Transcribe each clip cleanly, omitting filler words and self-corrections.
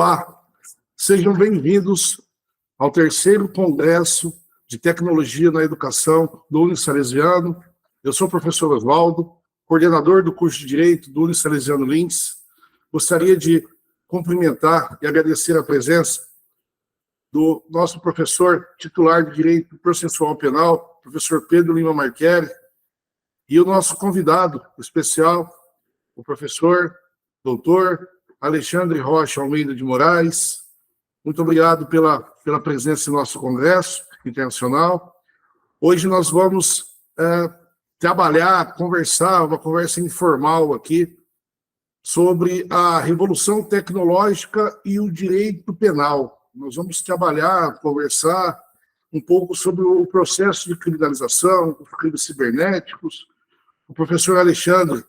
Olá, sejam bem-vindos ao terceiro Congresso de Tecnologia na Educação do Unisalesiano. Eu sou o professor Oswaldo, coordenador do curso de Direito do Unisalesiano Linz. Gostaria de cumprimentar e agradecer a presença do nosso professor titular de Direito Processual Penal, professor Pedro Lima Marqueri, e o nosso convidado especial, o professor doutor Alexandre Rocha Almeida de Moraes. Muito obrigado pela presença no nosso Congresso Internacional. Hoje nós vamos conversar, uma conversa informal aqui, sobre a revolução tecnológica e o direito penal. Nós vamos conversar um pouco sobre o processo de criminalização, os crimes cibernéticos. O professor Alexandre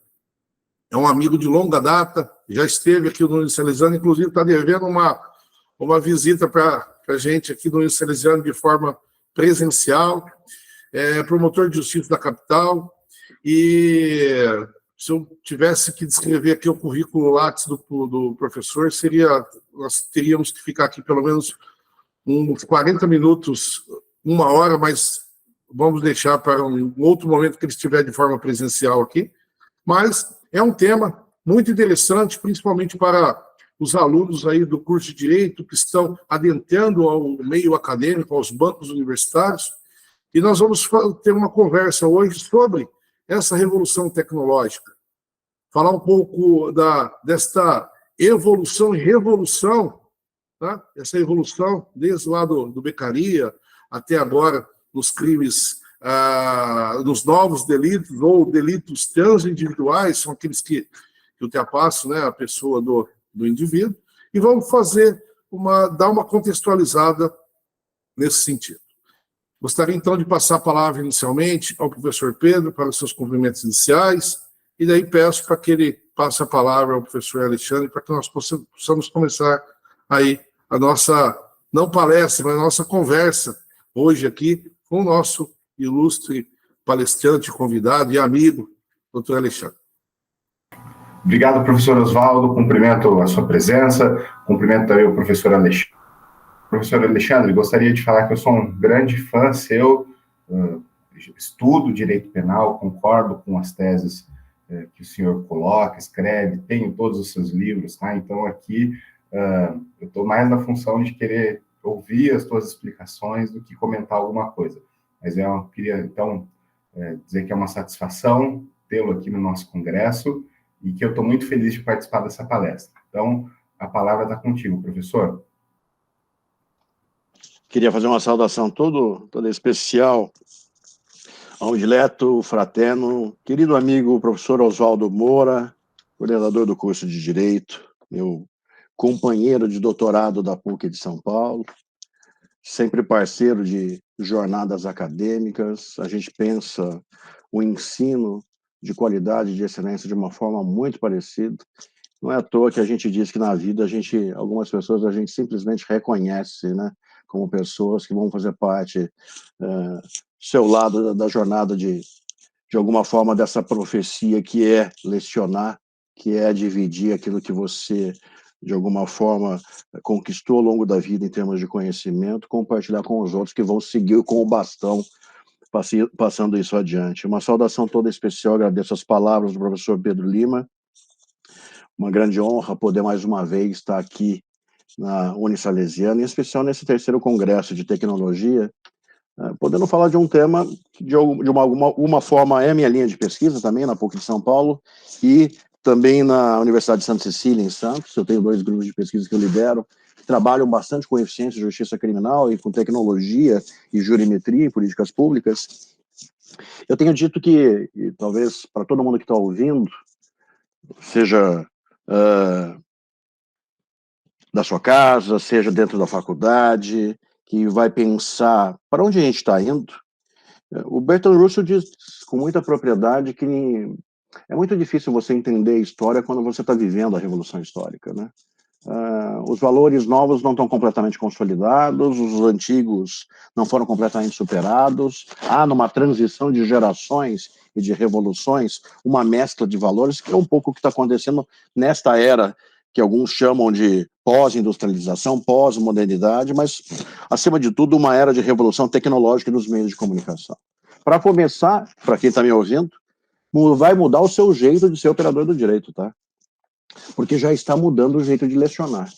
é um amigo de longa data, já esteve aqui no Unisalesiano, inclusive está devendo uma visita para a gente aqui no Unisalesiano de forma presencial, promotor de justiça da capital, e se eu tivesse que descrever aqui o currículo Lattes do professor, nós teríamos que ficar aqui pelo menos uns 40 minutos, uma hora, mas vamos deixar para um outro momento que ele estiver de forma presencial aqui. Mas é um tema muito interessante, principalmente para os alunos aí do curso de Direito que estão adentrando ao meio acadêmico, aos bancos universitários, e nós vamos ter uma conversa hoje sobre essa revolução tecnológica. Falar um pouco desta evolução e revolução, tá? Essa evolução desde lá do Beccaria até agora nos crimes, nos novos delitos ou delitos transindividuais, são aqueles que ultrapassam, né, a pessoa do indivíduo, e vamos dar uma contextualizada nesse sentido. Gostaria, então, de passar a palavra inicialmente ao professor Pedro para os seus cumprimentos iniciais, e daí peço para que ele passe a palavra ao professor Alexandre para que nós possamos começar aí a nossa, não palestra, mas a nossa conversa hoje aqui com o nosso ilustre palestrante, convidado e amigo, doutor Alexandre. Obrigado, professor Oswaldo, cumprimento a sua presença, cumprimento também o professor Alexandre. Professor Alexandre, gostaria de falar que eu sou um grande fã seu, estudo direito penal, concordo com as teses que o senhor coloca, escreve, tenho todos os seus livros, tá? Então aqui eu estou mais na função de querer ouvir as suas explicações do que comentar alguma coisa. Mas eu queria, então, dizer que é uma satisfação tê-lo aqui no nosso congresso e que eu estou muito feliz de participar dessa palestra. Então, a palavra está contigo, professor. Queria fazer uma saudação toda especial ao dileto, fraterno, querido amigo professor Oswaldo Moura, coordenador do curso de Direito, meu companheiro de doutorado da PUC de São Paulo, sempre parceiro de jornadas acadêmicas. A gente pensa o ensino de qualidade, de excelência, de uma forma muito parecida. Não é à toa que a gente diz que na vida algumas pessoas a gente simplesmente reconhece, né, como pessoas que vão fazer parte do seu lado da jornada de alguma forma dessa profecia que é lecionar, que é dividir aquilo que você de alguma forma conquistou ao longo da vida em termos de conhecimento, compartilhar com os outros que vão seguir com o bastão passando isso adiante. Uma saudação toda especial, agradeço as palavras do professor Pedro Lima. Uma grande honra poder mais uma vez estar aqui na Unisalesiana, em especial nesse terceiro congresso de tecnologia, podendo falar de um tema que de alguma forma é minha linha de pesquisa também na PUC de São Paulo e também na Universidade de Santa Cecília, em Santos. Eu tenho 2 grupos de pesquisa que eu lidero, que trabalham bastante com eficiência e justiça criminal e com tecnologia e jurimetria e políticas públicas. Eu tenho dito que, e talvez para todo mundo que está ouvindo, seja da sua casa, seja dentro da faculdade, que vai pensar para onde a gente está indo, o Bertrand Russell diz com muita propriedade que é muito difícil você entender a história quando você está vivendo a Revolução Histórica, né? Os valores novos não estão completamente consolidados, os antigos não foram completamente superados, há numa transição de gerações e de revoluções uma mescla de valores, que é um pouco o que está acontecendo nesta era que alguns chamam de pós-industrialização, pós-modernidade, mas, acima de tudo, uma era de revolução tecnológica nos meios de comunicação. Para começar, para quem está me ouvindo, vai mudar o seu jeito de ser operador do direito, tá? Porque já está mudando o jeito de lecionar.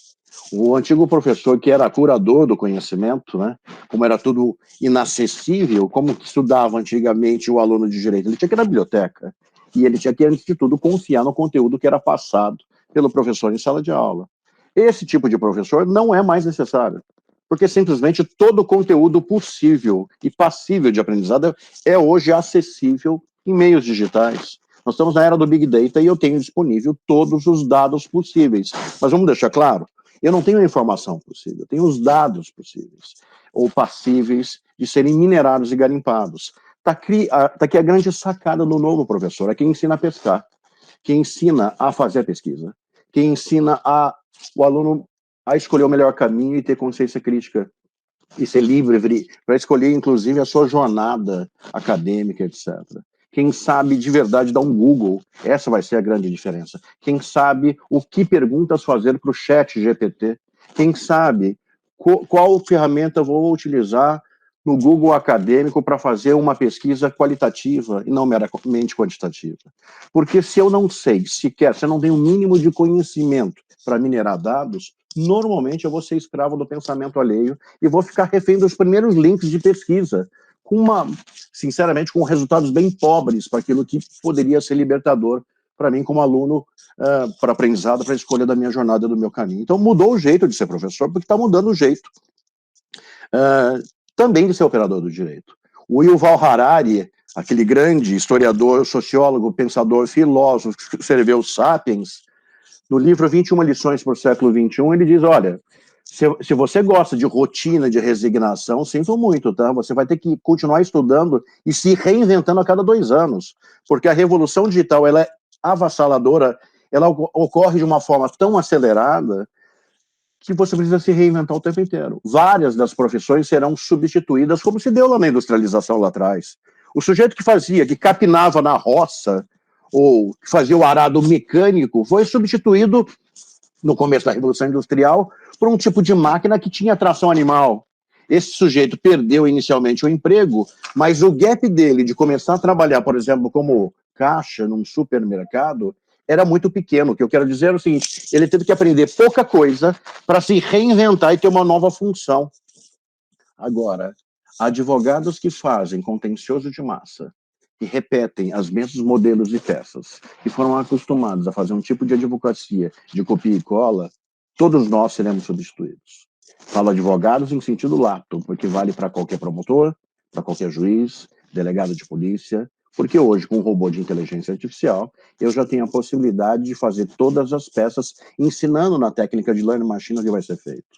O antigo professor, que era curador do conhecimento, né, como era tudo inacessível, como que estudava antigamente o aluno de direito? Ele tinha que ir na biblioteca, e ele tinha que, antes de tudo, confiar no conteúdo que era passado pelo professor em sala de aula. Esse tipo de professor não é mais necessário, porque simplesmente todo o conteúdo possível e passível de aprendizado é hoje acessível em meios digitais. Nós estamos na era do Big Data e eu tenho disponível todos os dados possíveis. Mas vamos deixar claro, eu não tenho a informação possível, eu tenho os dados possíveis, ou passíveis de serem minerados e garimpados. Está aqui a grande sacada do novo professor, é quem ensina a pescar, quem ensina a fazer a pesquisa, quem ensina o aluno a escolher o melhor caminho e ter consciência crítica, e ser livre para escolher, inclusive, a sua jornada acadêmica, etc. Quem sabe de verdade dar um Google, essa vai ser a grande diferença. Quem sabe o que perguntas fazer para o chat GPT, quem sabe qual ferramenta vou utilizar no Google acadêmico para fazer uma pesquisa qualitativa e não meramente quantitativa. Porque se eu não sei sequer, se eu não tenho o mínimo de conhecimento para minerar dados, normalmente eu vou ser escravo do pensamento alheio e vou ficar refém dos primeiros links de pesquisa, sinceramente, com resultados bem pobres para aquilo que poderia ser libertador para mim como aluno, para aprendizado, para a escolha da minha jornada, do meu caminho. Então mudou o jeito de ser professor, porque está mudando o jeito também de ser operador do direito. O Yuval Harari, aquele grande historiador, sociólogo, pensador, filósofo, que escreveu Sapiens, no livro 21 lições para o século XXI, ele diz, olha, se você gosta de rotina, de resignação, sinto muito, tá? Você vai ter que continuar estudando e se reinventando a cada 2 anos, porque a revolução digital, ela é avassaladora, ela ocorre de uma forma tão acelerada que você precisa se reinventar o tempo inteiro. Várias das profissões serão substituídas, como se deu lá na industrialização lá atrás. O sujeito que capinava na roça, ou que fazia o arado mecânico, foi substituído, no começo da Revolução Industrial, por um tipo de máquina que tinha tração animal. Esse sujeito perdeu inicialmente o emprego, mas o gap dele de começar a trabalhar, por exemplo, como caixa num supermercado, era muito pequeno. O que eu quero dizer é o seguinte, ele teve que aprender pouca coisa para se reinventar e ter uma nova função. Agora, advogados que fazem contencioso de massa, que repetem os mesmos modelos e peças, que foram acostumados a fazer um tipo de advocacia de copia e cola, todos nós seremos substituídos. Falo advogados em sentido lato, porque vale para qualquer promotor, para qualquer juiz, delegado de polícia, porque hoje, com o robô de inteligência artificial, eu já tenho a possibilidade de fazer todas as peças, ensinando na técnica de learning machine o que vai ser feito.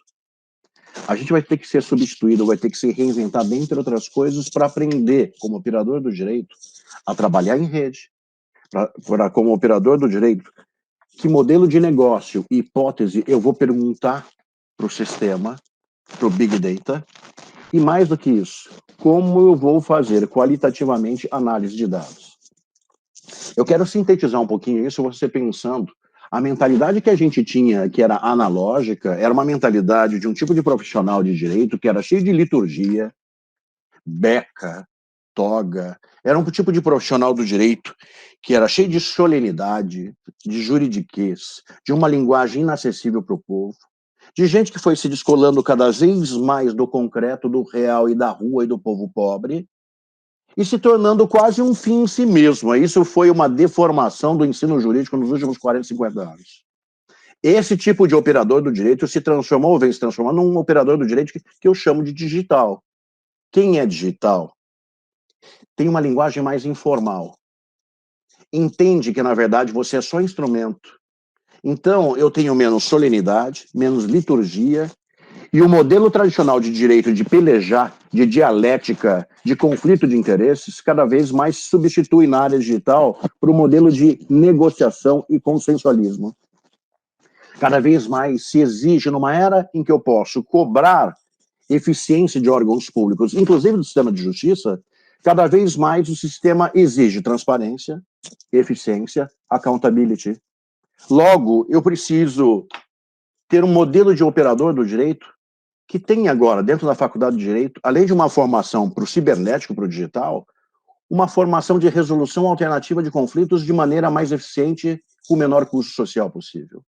A gente vai ter que ser substituído, vai ter que se reinventar, dentre outras coisas, para aprender, como operador do direito, a trabalhar em rede, como operador do direito, que modelo de negócio e hipótese eu vou perguntar para o sistema, para o Big Data, e mais do que isso, como eu vou fazer qualitativamente análise de dados. Eu quero sintetizar um pouquinho isso, você pensando, a mentalidade que a gente tinha, que era analógica, era uma mentalidade de um tipo de profissional de direito que era cheio de liturgia, beca, toga, era um tipo de profissional do direito que era cheio de solenidade, de juridiquês, de uma linguagem inacessível para o povo, de gente que foi se descolando cada vez mais do concreto, do real e da rua e do povo pobre, e se tornando quase um fim em si mesmo. Isso foi uma deformação do ensino jurídico nos últimos 40, 50 anos. Esse tipo de operador do direito se transformou, ou vem se transformando, num operador do direito que eu chamo de digital. Quem é digital? Tem uma linguagem mais informal. Entende que, na verdade, você é só instrumento. Então, eu tenho menos solenidade, menos liturgia, e o modelo tradicional de direito de pelejar, de dialética, de conflito de interesses, cada vez mais se substitui na área digital por um modelo de negociação e consensualismo. Cada vez mais se exige, numa era em que eu posso cobrar eficiência de órgãos públicos, inclusive do sistema de justiça, cada vez mais o sistema exige transparência, eficiência, accountability. Logo, eu preciso ter um modelo de operador do direito que tem agora, dentro da Faculdade de Direito, além de uma formação para o cibernético, para o digital, uma formação de resolução alternativa de conflitos de maneira mais eficiente, com o menor custo social possível.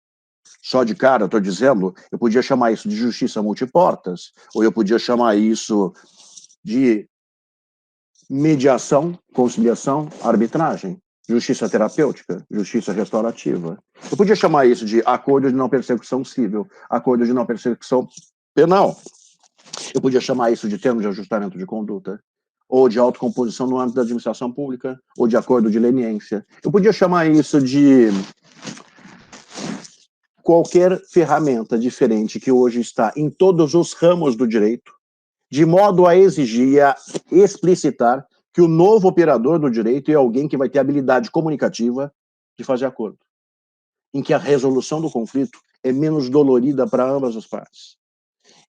Só de cara, estou dizendo, eu podia chamar isso de justiça multiportas, ou eu podia chamar isso de mediação, conciliação, arbitragem, justiça terapêutica, justiça restaurativa. Eu podia chamar isso de acordo de não persecução civil, acordo de não persecução penal. Eu podia chamar isso de termo de ajustamento de conduta, ou de autocomposição no âmbito da administração pública, ou de acordo de leniência. Eu podia chamar isso de qualquer ferramenta diferente que hoje está em todos os ramos do direito, de modo a exigir e a explicitar que o novo operador do direito é alguém que vai ter habilidade comunicativa de fazer acordo, em que a resolução do conflito é menos dolorida para ambas as partes,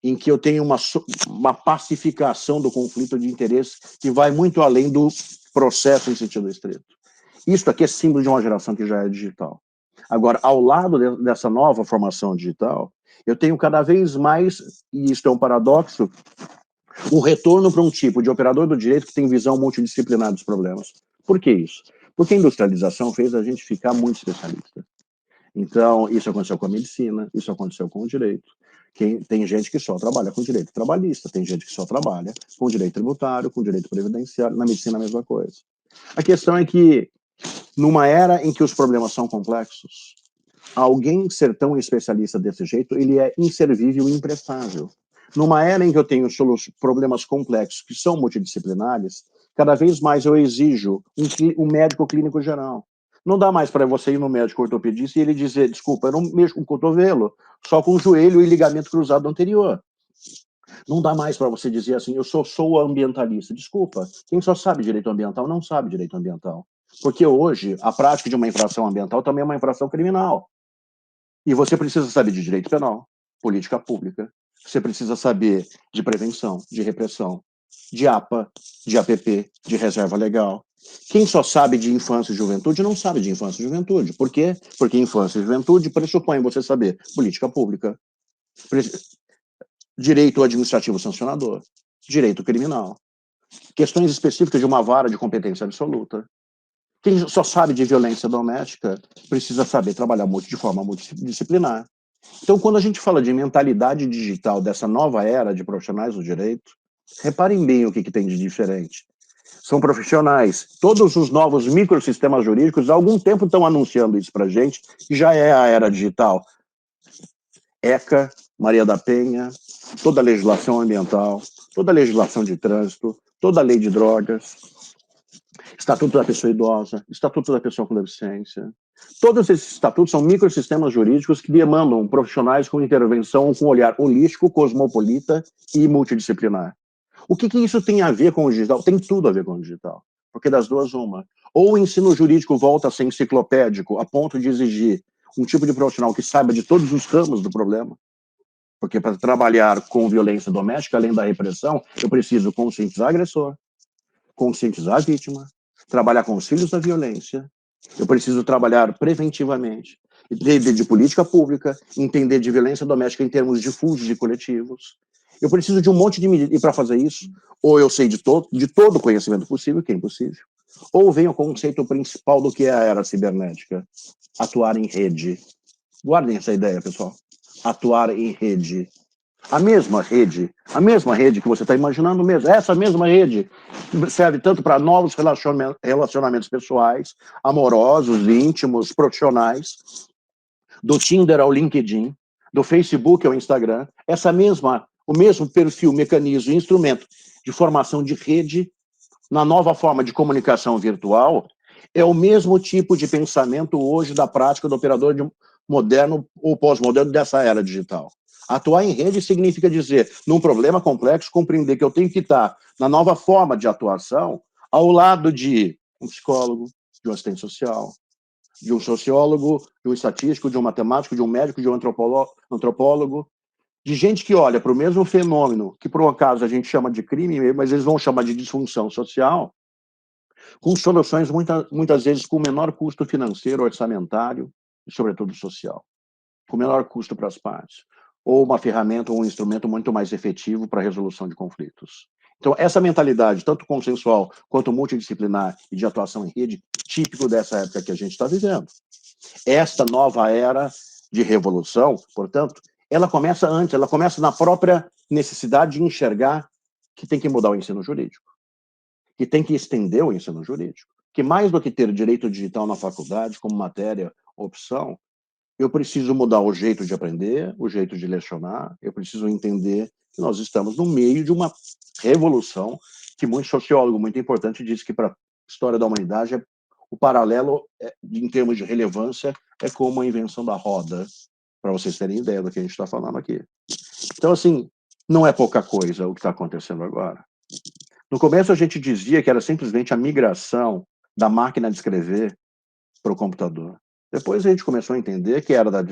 em que eu tenho uma pacificação do conflito de interesse que vai muito além do processo em sentido estrito. Isso aqui é símbolo de uma geração que já é digital. Agora, ao lado dessa nova formação digital, eu tenho cada vez mais, e isso é um paradoxo, o retorno para um tipo de operador do direito que tem visão multidisciplinar dos problemas. Por que isso? Porque a industrialização fez a gente ficar muito especialista. Então, isso aconteceu com a medicina, isso aconteceu com o direito. Tem gente que só trabalha com direito trabalhista, tem gente que só trabalha com direito tributário, com direito previdenciário, na medicina a mesma coisa. A questão é que, numa era em que os problemas são complexos, alguém ser tão especialista desse jeito, ele é inservível e imprestável. Numa era em que eu tenho problemas complexos que são multidisciplinares, cada vez mais eu exijo um médico clínico geral. Não dá mais para você ir no médico ortopedista e ele dizer, desculpa, eu não mexo com o cotovelo, só com o joelho e ligamento cruzado anterior. Não dá mais para você dizer assim, eu sou ambientalista. Desculpa, quem só sabe direito ambiental não sabe direito ambiental. Porque hoje, a prática de uma infração ambiental também é uma infração criminal. E você precisa saber de direito penal, política pública. Você precisa saber de prevenção, de repressão, de APA, de APP, de reserva legal. Quem só sabe de infância e juventude não sabe de infância e juventude. Por quê? Porque infância e juventude pressupõe você saber política pública, direito administrativo sancionador, direito criminal, questões específicas de uma vara de competência absoluta. Quem só sabe de violência doméstica precisa saber trabalhar de forma multidisciplinar. Então, quando a gente fala de mentalidade digital dessa nova era de profissionais do direito, reparem bem o que tem de diferente. São profissionais, todos os novos microsistemas jurídicos há algum tempo estão anunciando isso para a gente, que já é a era digital. ECA, Maria da Penha, toda a legislação ambiental, toda a legislação de trânsito, toda a lei de drogas, Estatuto da Pessoa Idosa, Estatuto da Pessoa com Deficiência. Todos esses estatutos são microsistemas jurídicos que demandam profissionais com intervenção com olhar holístico, cosmopolita e multidisciplinar. O que isso tem a ver com o digital? Tem tudo a ver com o digital, porque das duas uma. Ou o ensino jurídico volta a ser enciclopédico a ponto de exigir um tipo de profissional que saiba de todos os ramos do problema, porque para trabalhar com violência doméstica, além da repressão, eu preciso conscientizar agressor, conscientizar a vítima, trabalhar com os filhos da violência, eu preciso trabalhar preventivamente, entender de política pública, entender de violência doméstica em termos difusos e coletivos. Eu preciso de um monte de medidas, e para fazer isso, ou eu sei de todo o conhecimento possível, que é impossível, ou vem o conceito principal do que é a era cibernética, atuar em rede. Guardem essa ideia, pessoal. Atuar em rede. A mesma rede que você está imaginando mesmo, essa mesma rede serve tanto para novos relacionamentos pessoais, amorosos, íntimos, profissionais, do Tinder ao LinkedIn, do Facebook ao Instagram, o mesmo perfil, mecanismo, instrumento de formação de rede na nova forma de comunicação virtual é o mesmo tipo de pensamento hoje da prática do operador moderno ou pós-moderno dessa era digital. Atuar em rede significa dizer, num problema complexo, compreender que eu tenho que estar na nova forma de atuação ao lado de um psicólogo, de um assistente social, de um sociólogo, de um estatístico, de um matemático, de um médico, de um antropólogo, de gente que olha para o mesmo fenômeno, que por um acaso a gente chama de crime, mas eles vão chamar de disfunção social, com soluções muitas vezes com menor custo financeiro, orçamentário, e, sobretudo, social, com menor custo para as partes, ou uma ferramenta ou um instrumento muito mais efetivo para a resolução de conflitos. Então, essa mentalidade, tanto consensual quanto multidisciplinar e de atuação em rede, típico dessa época que a gente está vivendo. Esta nova era de revolução, portanto, ela começa antes, ela começa na própria necessidade de enxergar que tem que mudar o ensino jurídico, que tem que estender o ensino jurídico, que mais do que ter direito digital na faculdade como matéria, opção, eu preciso mudar o jeito de aprender, o jeito de lecionar, eu preciso entender que nós estamos no meio de uma revolução que muito sociólogo, muito importante, diz que para a história da humanidade o paralelo, em termos de relevância, é como a invenção da roda, para vocês terem ideia do que a gente está falando aqui. Então, assim, não é pouca coisa o que está acontecendo agora. No começo a gente dizia que era simplesmente a migração da máquina de escrever para o computador. Depois a gente começou a entender que era da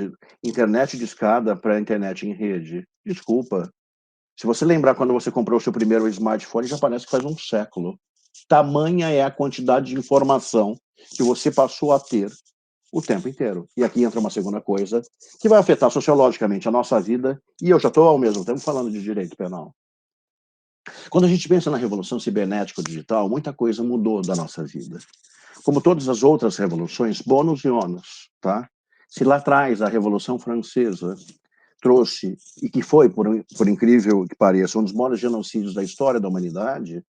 internet de escada para a internet em rede. Desculpa. Se você lembrar quando você comprou o seu primeiro smartphone, já parece que faz um século. Tamanha é a quantidade de informação que você passou a ter o tempo inteiro. E aqui entra uma segunda coisa que vai afetar sociologicamente a nossa vida, e eu já estou ao mesmo tempo falando de direito penal. Quando a gente pensa na revolução cibernético-digital, muita coisa mudou da nossa vida. Como todas as outras revoluções, bônus e ônus, tá? Se lá atrás a Revolução Francesa trouxe, e que foi, por incrível que pareça, um dos maiores genocídios da história da humanidade,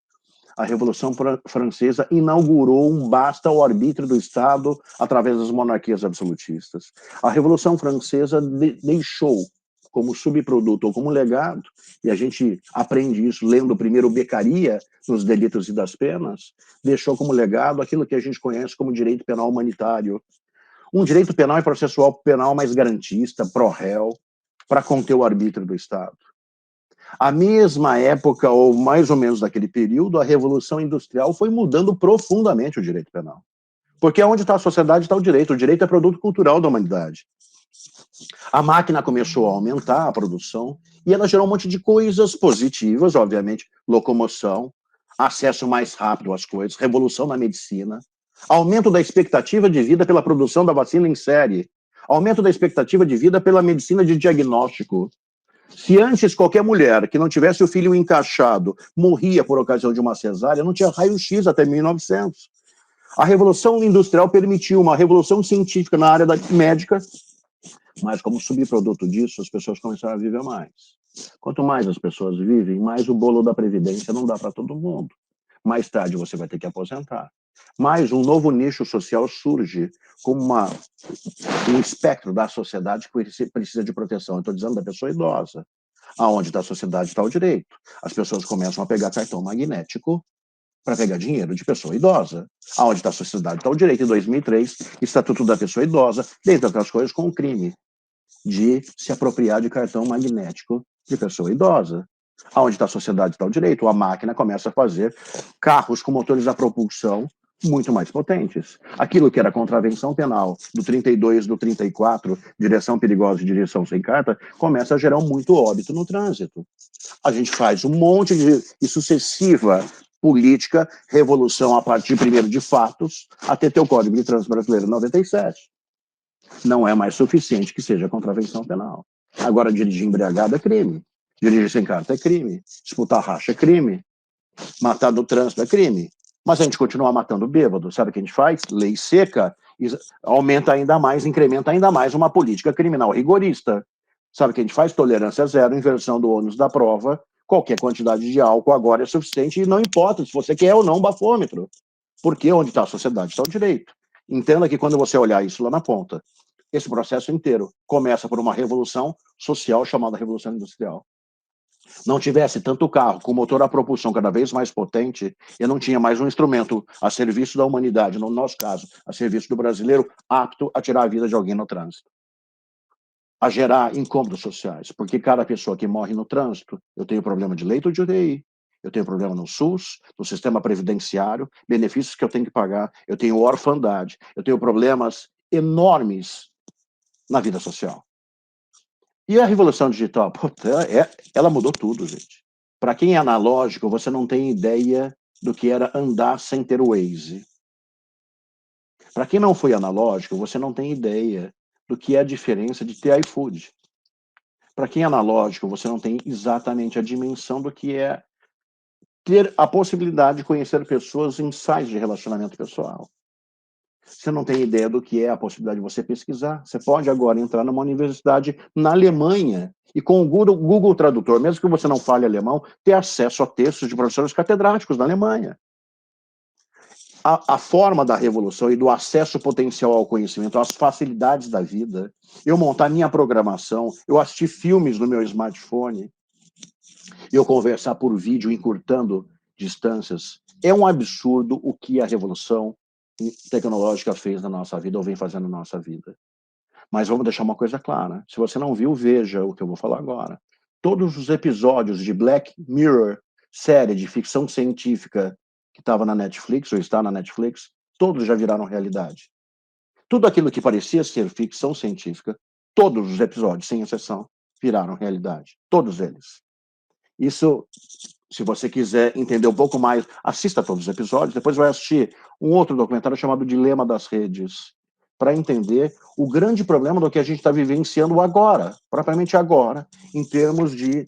a Revolução Francesa inaugurou um basta ao arbítrio do Estado através das monarquias absolutistas. A Revolução Francesa deixou como subproduto ou como legado, e a gente aprende isso lendo primeiro Beccaria, nos Delitos e das Penas, deixou como legado aquilo que a gente conhece como direito penal humanitário. Um direito penal e processual penal mais garantista, pró-réu, para conter o arbítrio do Estado. A mesma época, ou mais ou menos daquele período, a Revolução Industrial foi mudando profundamente o direito penal. Porque onde está a sociedade está o direito é produto cultural da humanidade. A máquina começou a aumentar a produção e ela gerou um monte de coisas positivas, obviamente, locomoção, acesso mais rápido às coisas, revolução na medicina, aumento da expectativa de vida pela produção da vacina em série, aumento da expectativa de vida pela medicina de diagnóstico. Se antes qualquer mulher que não tivesse o filho encaixado morria por ocasião de uma cesárea, não tinha raio-x até 1900. A Revolução Industrial permitiu uma revolução científica na área da médica, mas como subproduto disso, as pessoas começaram a viver mais. Quanto mais as pessoas vivem, mais o bolo da Previdência não dá para todo mundo. Mais tarde você vai ter que aposentar. Mais um novo nicho social surge como um espectro da sociedade que precisa de proteção. Eu estou dizendo da pessoa idosa. Aonde está a sociedade está o direito. As pessoas começam a pegar cartão magnético para pegar dinheiro de pessoa idosa. Aonde está a sociedade está o direito. Em 2003, Estatuto da Pessoa Idosa, dentre outras coisas, com o crime de se apropriar de cartão magnético de pessoa idosa. Aonde está a sociedade está o direito. A máquina começa a fazer carros com motores a propulsão muito mais potentes. Aquilo que era contravenção penal do 32, do 34, direção perigosa e direção sem carta, começa a gerar muito óbito no trânsito. A gente faz um monte de sucessiva política, revolução a partir primeiro de fatos, até ter o Código de Trânsito Brasileiro 97. Não é mais suficiente que seja contravenção penal. Agora, dirigir embriagado é crime. Dirigir sem carta é crime. Disputar racha é crime. Matar no trânsito é crime. Mas a gente continua matando bêbado. Sabe o que a gente faz? Lei seca. Aumenta ainda mais, incrementa ainda mais uma política criminal rigorista. Sabe o que a gente faz? Tolerância zero, inversão do ônus da prova. Qualquer quantidade de álcool agora é suficiente e não importa se você quer ou não bafômetro. Porque onde está a sociedade está o direito. Entenda que quando você olhar isso lá na ponta, esse processo inteiro começa por uma revolução social chamada Revolução Industrial. Não tivesse tanto carro com motor a propulsão cada vez mais potente, eu não tinha mais um instrumento a serviço da humanidade, no nosso caso, a serviço do brasileiro, apto a tirar a vida de alguém no trânsito. A gerar incômodos sociais, porque cada pessoa que morre no trânsito, eu tenho problema de leito de UTI, eu tenho problema no SUS, no sistema previdenciário, benefícios que eu tenho que pagar, eu tenho orfandade, eu tenho problemas enormes na vida social. E a revolução digital? Ela mudou tudo, gente. Para quem é analógico, você não tem ideia do que era andar sem ter o Waze. Para quem não foi analógico, você não tem ideia do que é a diferença de ter iFood. Para quem é analógico, você não tem exatamente a dimensão do que é ter a possibilidade de conhecer pessoas em sites de relacionamento pessoal. Você não tem ideia do que é a possibilidade de você pesquisar. Você pode agora entrar numa universidade na Alemanha e com o Google Tradutor, mesmo que você não fale alemão, ter acesso a textos de professores catedráticos da Alemanha. A forma da revolução e do acesso potencial ao conhecimento, às facilidades da vida, eu montar minha programação, eu assistir filmes no meu smartphone, eu conversar por vídeo, encurtando distâncias, é um absurdo o que a revolução tecnológica fez na nossa vida, ou vem fazendo na nossa vida. Mas vamos deixar uma coisa clara. Se você não viu, veja o que eu vou falar agora. Todos os episódios de Black Mirror, série de ficção científica que estava na Netflix, ou está na Netflix, todos já viraram realidade. Tudo aquilo que parecia ser ficção científica, todos os episódios, sem exceção, viraram realidade. Todos eles. Isso, se você quiser entender um pouco mais, assista todos os episódios, depois vai assistir um outro documentário chamado Dilema das Redes, para entender o grande problema do que a gente está vivenciando agora, propriamente agora, em termos de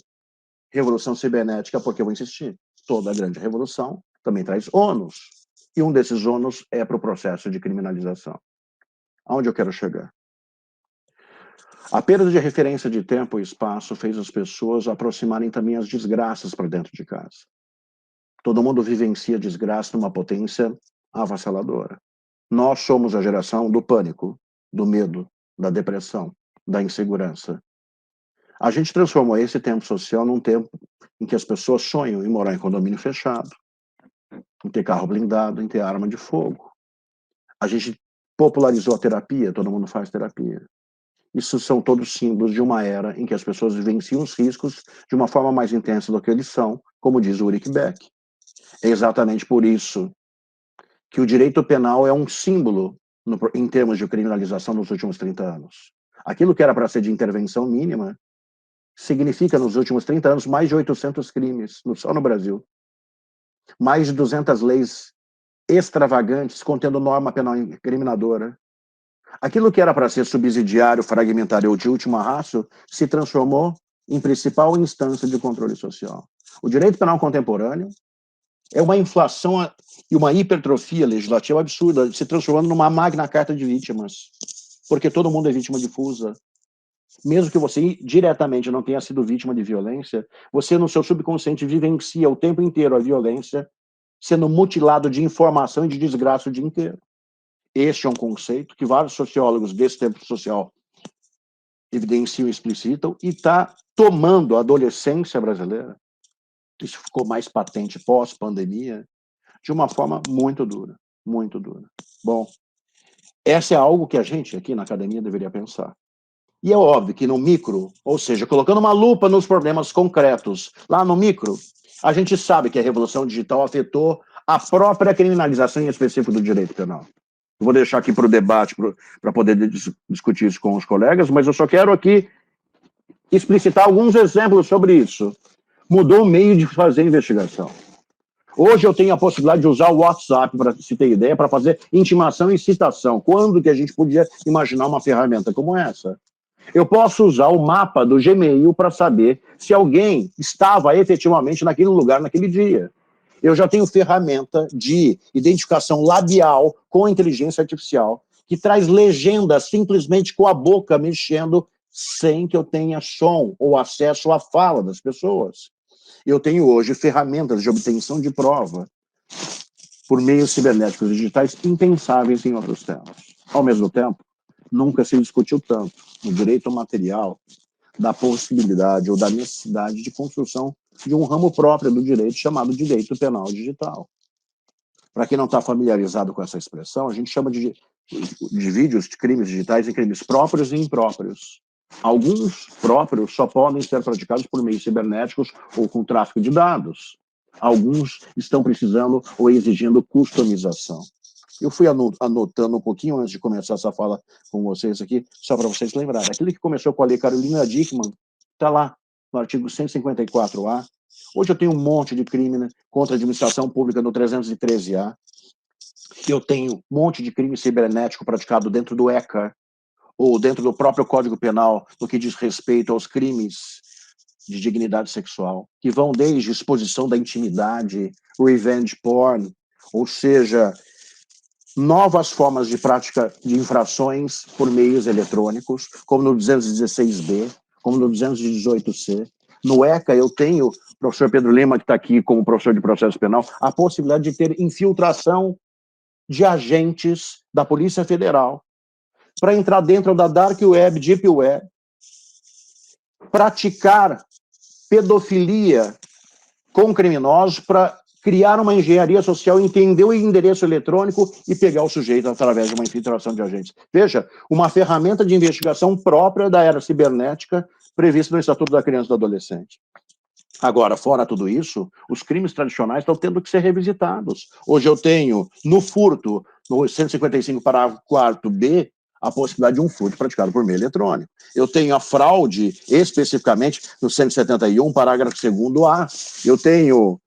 revolução cibernética, porque eu vou insistir, toda grande revolução também traz ônus, e um desses ônus é para o processo de criminalização. Aonde eu quero chegar? A perda de referência de tempo e espaço fez as pessoas aproximarem também as desgraças para dentro de casa. Todo mundo vivencia desgraça numa potência avassaladora. Nós somos a geração do pânico, do medo, da depressão, da insegurança. A gente transformou esse tempo social num tempo em que as pessoas sonham em morar em condomínio fechado, em ter carro blindado, em ter arma de fogo. A gente popularizou a terapia, todo mundo faz terapia. Isso são todos símbolos de uma era em que as pessoas vivenciam os riscos de uma forma mais intensa do que eles são, como diz o Ulrich Beck. É exatamente por isso que o direito penal é um símbolo em termos de criminalização nos últimos 30 anos. Aquilo que era para ser de intervenção mínima significa, nos últimos 30 anos, mais de 800 crimes, só no Brasil. Mais de 200 leis extravagantes contendo norma penal incriminadora. Aquilo que era para ser subsidiário, fragmentário ou de última ratio se transformou em principal instância de controle social. O direito penal contemporâneo é uma inflação e uma hipertrofia legislativa absurda, se transformando numa magna carta de vítimas, porque todo mundo é vítima difusa. Mesmo que você diretamente não tenha sido vítima de violência, você no seu subconsciente vivencia o tempo inteiro a violência, sendo mutilado de informação e de desgraça o dia inteiro. Este é um conceito que vários sociólogos desse tempo social evidenciam e explicitam e está tomando a adolescência brasileira, isso ficou mais patente pós-pandemia, de uma forma muito dura, muito dura. Bom, essa é algo que a gente aqui na academia deveria pensar. E é óbvio que no micro, ou seja, colocando uma lupa nos problemas concretos, lá no micro, a gente sabe que a revolução digital afetou a própria criminalização em específico do direito penal. Vou deixar aqui para o debate, para poder discutir isso com os colegas, mas eu só quero aqui explicitar alguns exemplos sobre isso. Mudou o meio de fazer investigação. Hoje eu tenho a possibilidade de usar o WhatsApp, para se ter ideia, para fazer intimação e citação. Quando que a gente podia imaginar uma ferramenta como essa? Eu posso usar o mapa do Gmail para saber se alguém estava efetivamente naquele lugar, naquele dia. Eu já tenho ferramenta de identificação labial com inteligência artificial, que traz legenda simplesmente com a boca mexendo, sem que eu tenha som ou acesso à fala das pessoas. Eu tenho hoje ferramentas de obtenção de prova por meios cibernéticos digitais impensáveis em outros tempos. Ao mesmo tempo, nunca se discutiu tanto no direito material da possibilidade ou da necessidade de construção de um ramo próprio do direito chamado direito penal digital. Para quem não está familiarizado com essa expressão, a gente chama de vídeos de crimes digitais em crimes próprios e impróprios. Alguns próprios só podem ser praticados por meios cibernéticos ou com tráfico de dados. Alguns estão precisando ou exigindo customização. Eu fui anotando um pouquinho antes de começar essa fala com vocês aqui, só para vocês lembrarem. Aquilo que começou com a Lei Carolina Dickmann está lá no artigo 154A. Hoje eu tenho um monte de crime, né, contra a administração pública no 313A. Eu tenho um monte de crime cibernético praticado dentro do ECA, ou dentro do próprio Código Penal, no que diz respeito aos crimes de dignidade sexual, que vão desde exposição da intimidade, revenge porn, ou seja, novas formas de prática de infrações por meios eletrônicos, como no 216B, como no 218C. No ECA, eu tenho, o professor Pedro Lima, que está aqui como professor de processo penal, a possibilidade de ter infiltração de agentes da Polícia Federal para entrar dentro da Dark Web, Deep Web, praticar pedofilia com criminosos para criar uma engenharia social, entender o endereço eletrônico e pegar o sujeito através de uma infiltração de agentes. Veja, uma ferramenta de investigação própria da era cibernética prevista no Estatuto da Criança e do Adolescente. Agora, fora tudo isso, os crimes tradicionais estão tendo que ser revisitados. Hoje eu tenho, no furto, no 155, parágrafo 4b, a possibilidade de um furto praticado por meio eletrônico. Eu tenho a fraude, especificamente, no 171, parágrafo 2º-A. Eu tenho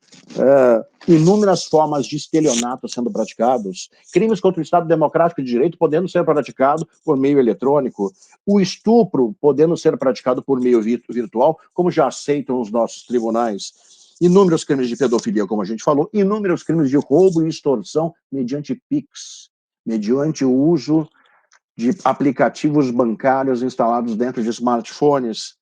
inúmeras formas de estelionato sendo praticados, crimes contra o Estado Democrático de Direito podendo ser praticado por meio eletrônico, o estupro podendo ser praticado por meio virtual, como já aceitam os nossos tribunais, inúmeros crimes de pedofilia, como a gente falou, inúmeros crimes de roubo e extorsão mediante PIX, mediante o uso de aplicativos bancários instalados dentro de smartphones,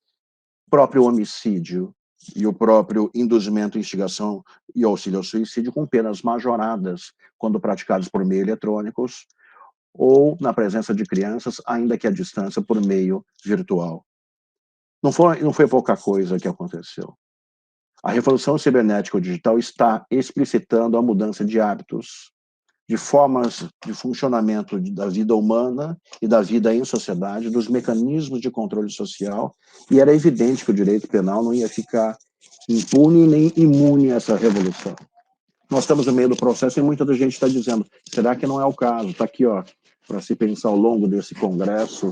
próprio homicídio e o próprio induzimento, instigação e auxílio ao suicídio com penas majoradas quando praticados por meio eletrônicos ou na presença de crianças, ainda que à distância, por meio virtual. Não foi pouca coisa que aconteceu. A revolução cibernética ou digital está explicitando a mudança de hábitos, de formas de funcionamento da vida humana e da vida em sociedade, dos mecanismos de controle social, e era evidente que o direito penal não ia ficar impune nem imune a essa revolução. Nós estamos no meio do processo e muita gente está dizendo, será que não é o caso? Está aqui, para se pensar ao longo desse congresso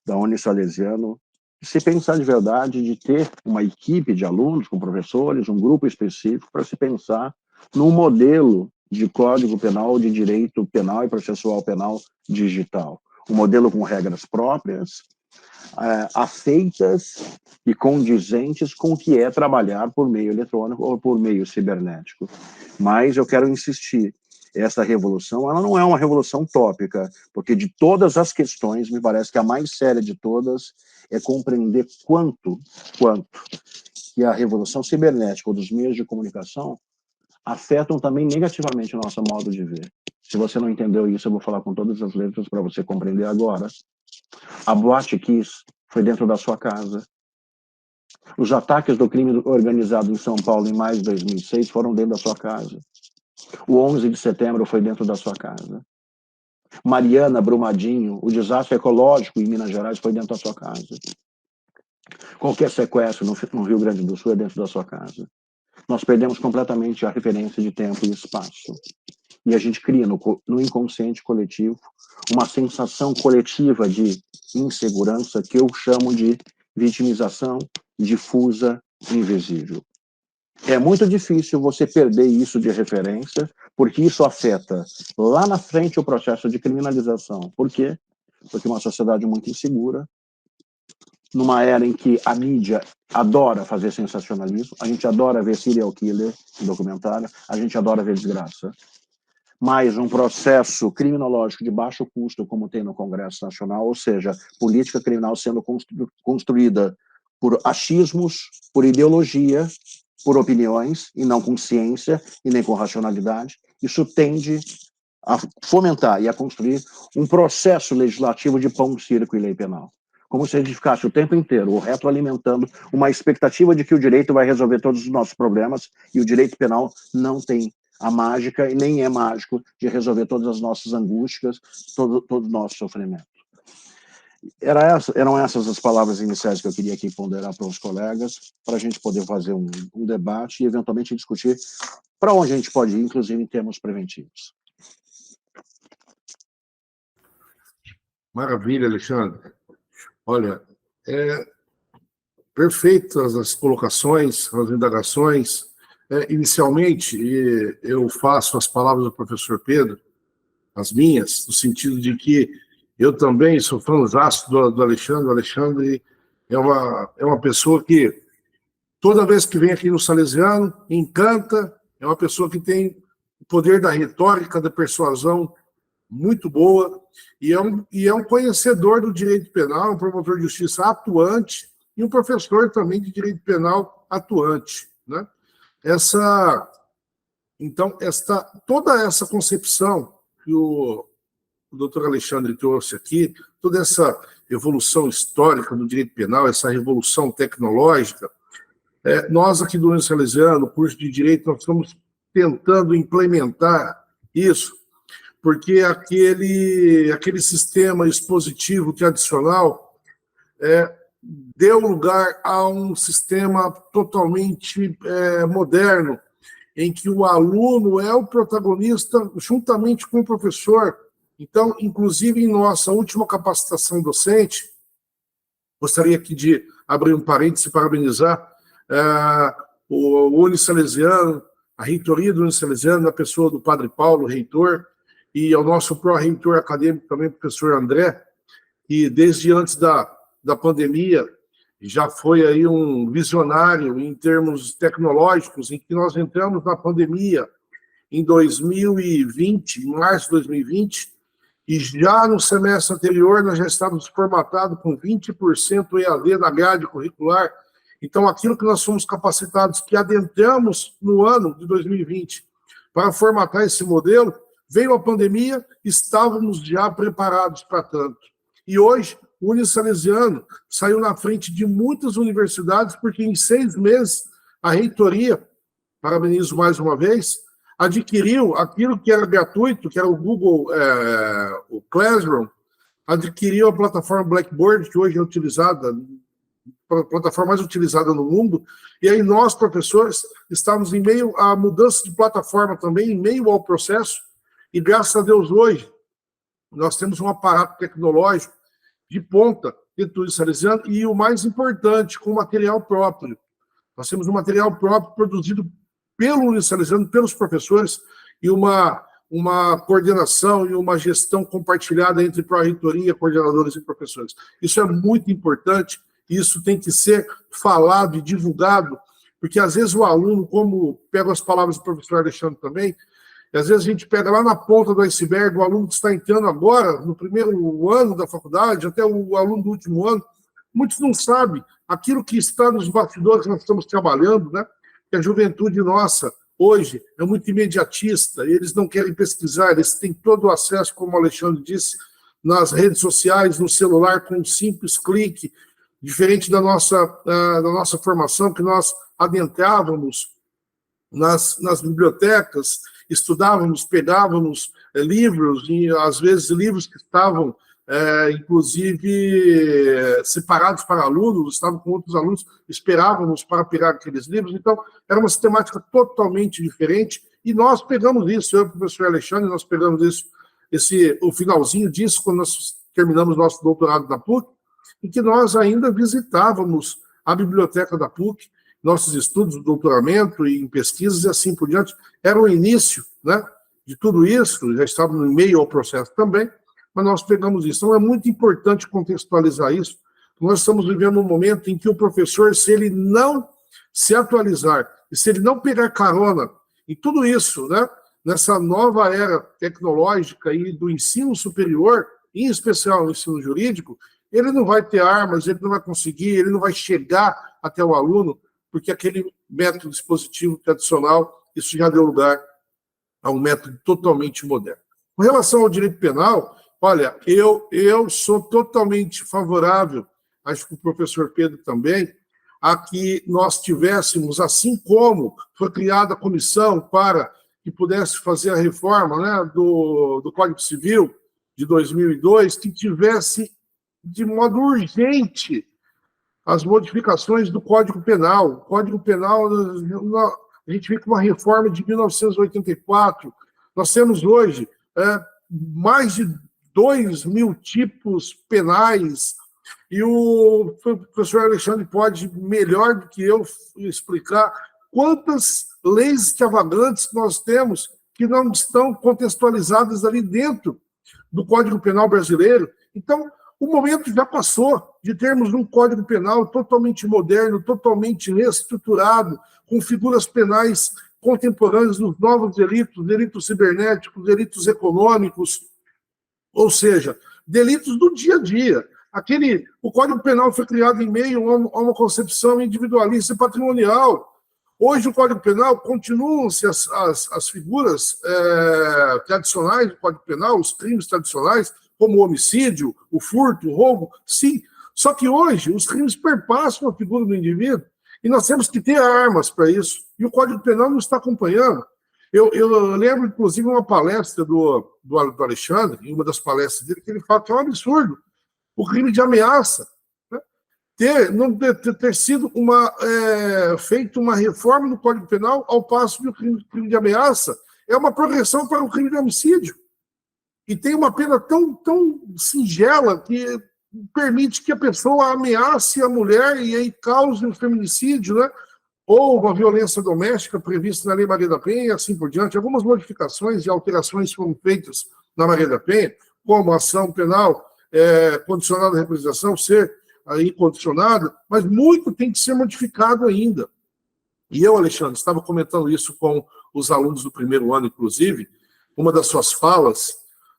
da Unisalesiano, se pensar de verdade, de ter uma equipe de alunos, com professores, um grupo específico, para se pensar num modelo de código penal, de direito penal e processual penal digital. Um modelo com regras próprias, aceitas e condizentes com o que é trabalhar por meio eletrônico ou por meio cibernético. Mas eu quero insistir, essa revolução, ela não é uma revolução tópica, porque de todas as questões, me parece que a mais séria de todas é compreender quanto que a revolução cibernética ou dos meios de comunicação afetam também negativamente o nosso modo de ver. Se você não entendeu isso, eu vou falar com todas as letras para você compreender agora. A Boate Kiss foi dentro da sua casa. Os ataques do crime organizado em São Paulo em maio de 2006 foram dentro da sua casa. O 11 de setembro foi dentro da sua casa. Mariana, Brumadinho, o desastre ecológico em Minas Gerais foi dentro da sua casa. Qualquer sequestro no Rio Grande do Sul é dentro da sua casa. Nós perdemos completamente a referência de tempo e espaço. E a gente cria no inconsciente coletivo uma sensação coletiva de insegurança que eu chamo de vitimização difusa e invisível. É muito difícil você perder isso de referência, porque isso afeta lá na frente o processo de criminalização. Por quê? Porque uma sociedade muito insegura, numa era em que a mídia adora fazer sensacionalismo, a gente adora ver serial killer em documentário, a gente adora ver desgraça. Mas um processo criminológico de baixo custo, como tem no Congresso Nacional, ou seja, política criminal sendo construída por achismos, por ideologia, por opiniões, e não com ciência e nem com racionalidade, isso tende a fomentar e a construir um processo legislativo de pão-circo e lei penal. Como se a gente ficasse o tempo inteiro retroalimentando uma expectativa de que o direito vai resolver todos os nossos problemas, e o direito penal não tem a mágica, e nem é mágico, de resolver todas as nossas angústias, todo o nosso sofrimento. Eram essas as palavras iniciais que eu queria aqui ponderar para os colegas, para a gente poder fazer um debate e, eventualmente, discutir para onde a gente pode ir, inclusive em termos preventivos. Maravilha, Alexandre. Olha, perfeitas as colocações, as indagações. Inicialmente, eu faço as palavras do professor Pedro, as minhas, no sentido de que Eu também sou fãzaço do Alexandre. O Alexandre é uma pessoa que, toda vez que vem aqui no Salesiano, encanta. É uma pessoa que tem o poder da retórica, da persuasão muito boa, e é um conhecedor do direito penal, um promotor de justiça atuante e um professor também de direito penal atuante, né? Então, toda essa concepção que o doutor Alexandre trouxe aqui, toda essa evolução histórica do direito penal, essa revolução tecnológica, nós aqui do União Salesiano, no curso de Direito, nós estamos tentando implementar isso, porque aquele sistema expositivo tradicional deu lugar a um sistema totalmente moderno, em que o aluno é o protagonista juntamente com o professor. Então, inclusive, em nossa última capacitação docente, gostaria aqui de abrir um parêntese e parabenizar o Unisalesiano, a reitoria do Unisalesiano, na pessoa do Padre Paulo, reitor, e ao nosso pró-reitor acadêmico também, professor André, que desde antes da pandemia já foi aí um visionário em termos tecnológicos, em que nós entramos na pandemia em 2020, em março de 2020, e já no semestre anterior nós já estávamos formatados com 20% EAD na grade curricular. Então, aquilo que nós fomos capacitados, que adentramos no ano de 2020 para formatar esse modelo, veio a pandemia, estávamos já preparados para tanto. E hoje, o Unisalesiano saiu na frente de muitas universidades, porque em 6 meses a reitoria, parabenizo mais uma vez, adquiriu aquilo que era gratuito, que era o Google, o Classroom, adquiriu a plataforma Blackboard, que hoje é utilizada, a plataforma mais utilizada no mundo, e aí nós, professores, estamos em meio à mudança de plataforma também, em meio ao processo, e graças a Deus hoje, nós temos um aparato tecnológico de ponta dentro do Salesiano, e o mais importante, com material próprio. Nós temos um material próprio produzido pelo Unisalesiano, pelos professores, e uma coordenação e uma gestão compartilhada entre pró-reitoria, coordenadores e professores. Isso é muito importante, isso tem que ser falado e divulgado, porque às vezes o aluno, como pego as palavras do professor Alexandre também, às vezes a gente pega lá na ponta do iceberg o aluno que está entrando agora, no primeiro ano da faculdade, até o aluno do último ano, muitos não sabem aquilo que está nos bastidores que nós estamos trabalhando, né? Que a juventude nossa, hoje, é muito imediatista, eles não querem pesquisar, eles têm todo o acesso, como o Alexandre disse, nas redes sociais, no celular, com um simples clique, diferente da nossa formação, que nós adentrávamos nas bibliotecas, estudávamos, pegávamos livros, e às vezes livros que estavam, inclusive, separados para alunos, estavam com outros alunos, esperávamos para pegar aqueles livros. Então, era uma sistemática totalmente diferente, e nós pegamos isso, eu e o professor Alexandre, nós pegamos isso, o finalzinho disso, quando nós terminamos nosso doutorado da PUC, em que nós ainda visitávamos a biblioteca da PUC, nossos estudos de doutoramento e em pesquisas e assim por diante. Era o início, né, de tudo isso, já estávamos no meio ao processo também, mas nós pegamos isso. Então, é muito importante contextualizar isso. Nós estamos vivendo um momento em que o professor, se ele não se atualizar, e se ele não pegar carona em tudo isso, né, nessa nova era tecnológica e do ensino superior, em especial no ensino jurídico, ele não vai ter armas, ele não vai conseguir, ele não vai chegar até o aluno, porque aquele método dispositivo tradicional, isso já deu lugar a um método totalmente moderno. Com relação ao direito penal, olha, eu sou totalmente favorável, acho que o professor Pedro também, a que nós tivéssemos, assim como foi criada a comissão para que pudesse fazer a reforma, né, do Código Civil de 2002, que tivesse de modo urgente as modificações do Código Penal. O Código Penal, a gente vê com uma reforma de 1984. Nós temos hoje mais de 2.000 tipos penais, e o professor Alexandre pode, melhor do que eu, explicar quantas leis extravagantes nós temos que não estão contextualizadas ali dentro do Código Penal brasileiro, Então, o momento já passou de termos um Código Penal totalmente moderno, totalmente reestruturado, com figuras penais contemporâneas dos novos delitos, delitos cibernéticos, delitos econômicos, ou seja, delitos do dia a dia. O Código Penal foi criado em meio a uma concepção individualista e patrimonial. Hoje, o Código Penal, continuam-se as figuras tradicionais do Código Penal, os crimes tradicionais, como o homicídio, o furto, o roubo, sim. Só que hoje, os crimes perpassam a figura do indivíduo e nós temos que ter armas para isso. E o Código Penal não está acompanhando. Eu lembro, inclusive, uma palestra do Alexandre, em uma das palestras dele, que ele fala que é um absurdo o crime de ameaça, né? ter sido feita uma reforma no Código Penal, ao passo que o crime de ameaça é uma progressão para o crime de homicídio. E tem uma pena tão singela que permite que a pessoa ameace a mulher e aí cause um feminicídio, né? Ou uma violência doméstica prevista na Lei Maria da Penha e assim por diante. Algumas modificações e alterações foram feitas na Maria da Penha, como a ação penal condicionada à representação ser incondicionada, mas muito tem que ser modificado ainda. E eu, Alexandre, estava comentando isso com os alunos do primeiro ano, inclusive, uma das suas falas,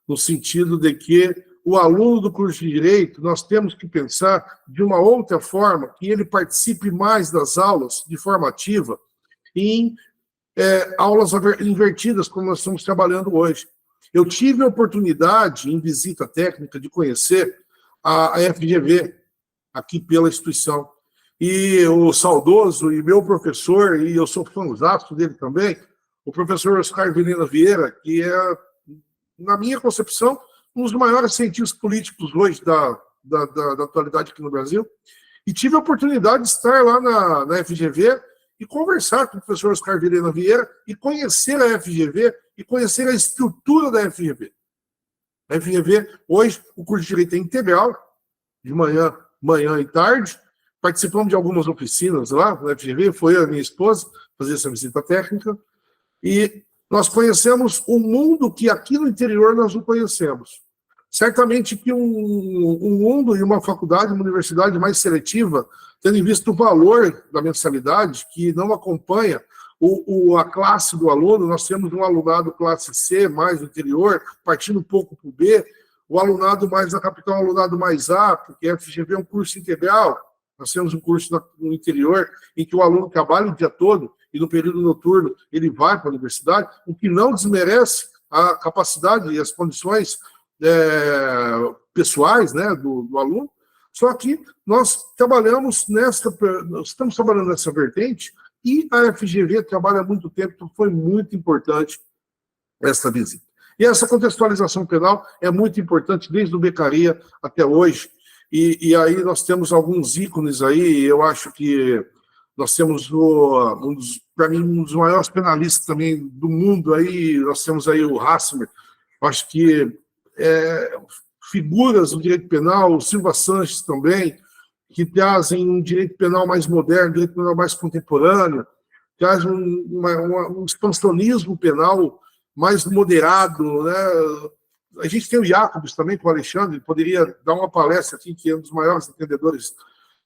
no sentido de que o aluno do curso de Direito, nós temos que pensar de uma outra forma, que ele participe mais das aulas de forma ativa, em aulas invertidas, como nós estamos trabalhando hoje. Eu tive a oportunidade, em visita técnica, de conhecer a FGV, aqui pela instituição. E o saudoso e meu professor, e eu sou fãzaço dele também, o professor Oscar Vilhena Vieira, que é, na minha concepção, um dos maiores cientistas políticos hoje da atualidade aqui no Brasil. E tive a oportunidade de estar lá na FGV e conversar com o professor Oscar Vilhena Vieira e conhecer a FGV e conhecer a estrutura da FGV. A FGV, hoje, o curso de Direito é integral, de manhã e tarde. Participamos de algumas oficinas lá na FGV, foi a minha esposa fazer essa visita técnica, e nós conhecemos um mundo que aqui no interior nós não conhecemos. Certamente que um mundo e uma faculdade, uma universidade mais seletiva, tendo em vista o valor da mensalidade, que não acompanha a classe do aluno, nós temos um alunado classe C, mais do interior, partindo um pouco para o B, o alunado mais da capital, o alunado mais A, porque a FGV é um curso integral, nós temos um curso no interior em que o aluno trabalha o dia todo e no período noturno ele vai para a universidade, o que não desmerece a capacidade e as condições pessoais, né, do aluno. Só que nós estamos trabalhando nessa vertente e a FGV trabalha há muito tempo, então foi muito importante essa visita. E essa contextualização penal é muito importante desde o Beccaria até hoje. E aí nós temos alguns ícones aí, eu acho que nós temos, para mim, um dos maiores penalistas também do mundo, aí, nós temos aí o Hasselmer, acho que figuras do direito penal, o Silva Sanches também, que trazem um direito penal mais moderno, um direito penal mais contemporâneo, trazem um expansionismo penal mais moderado, né? A gente tem o Jacobs também, com o Alexandre, poderia dar uma palestra aqui, que é um dos maiores entendedores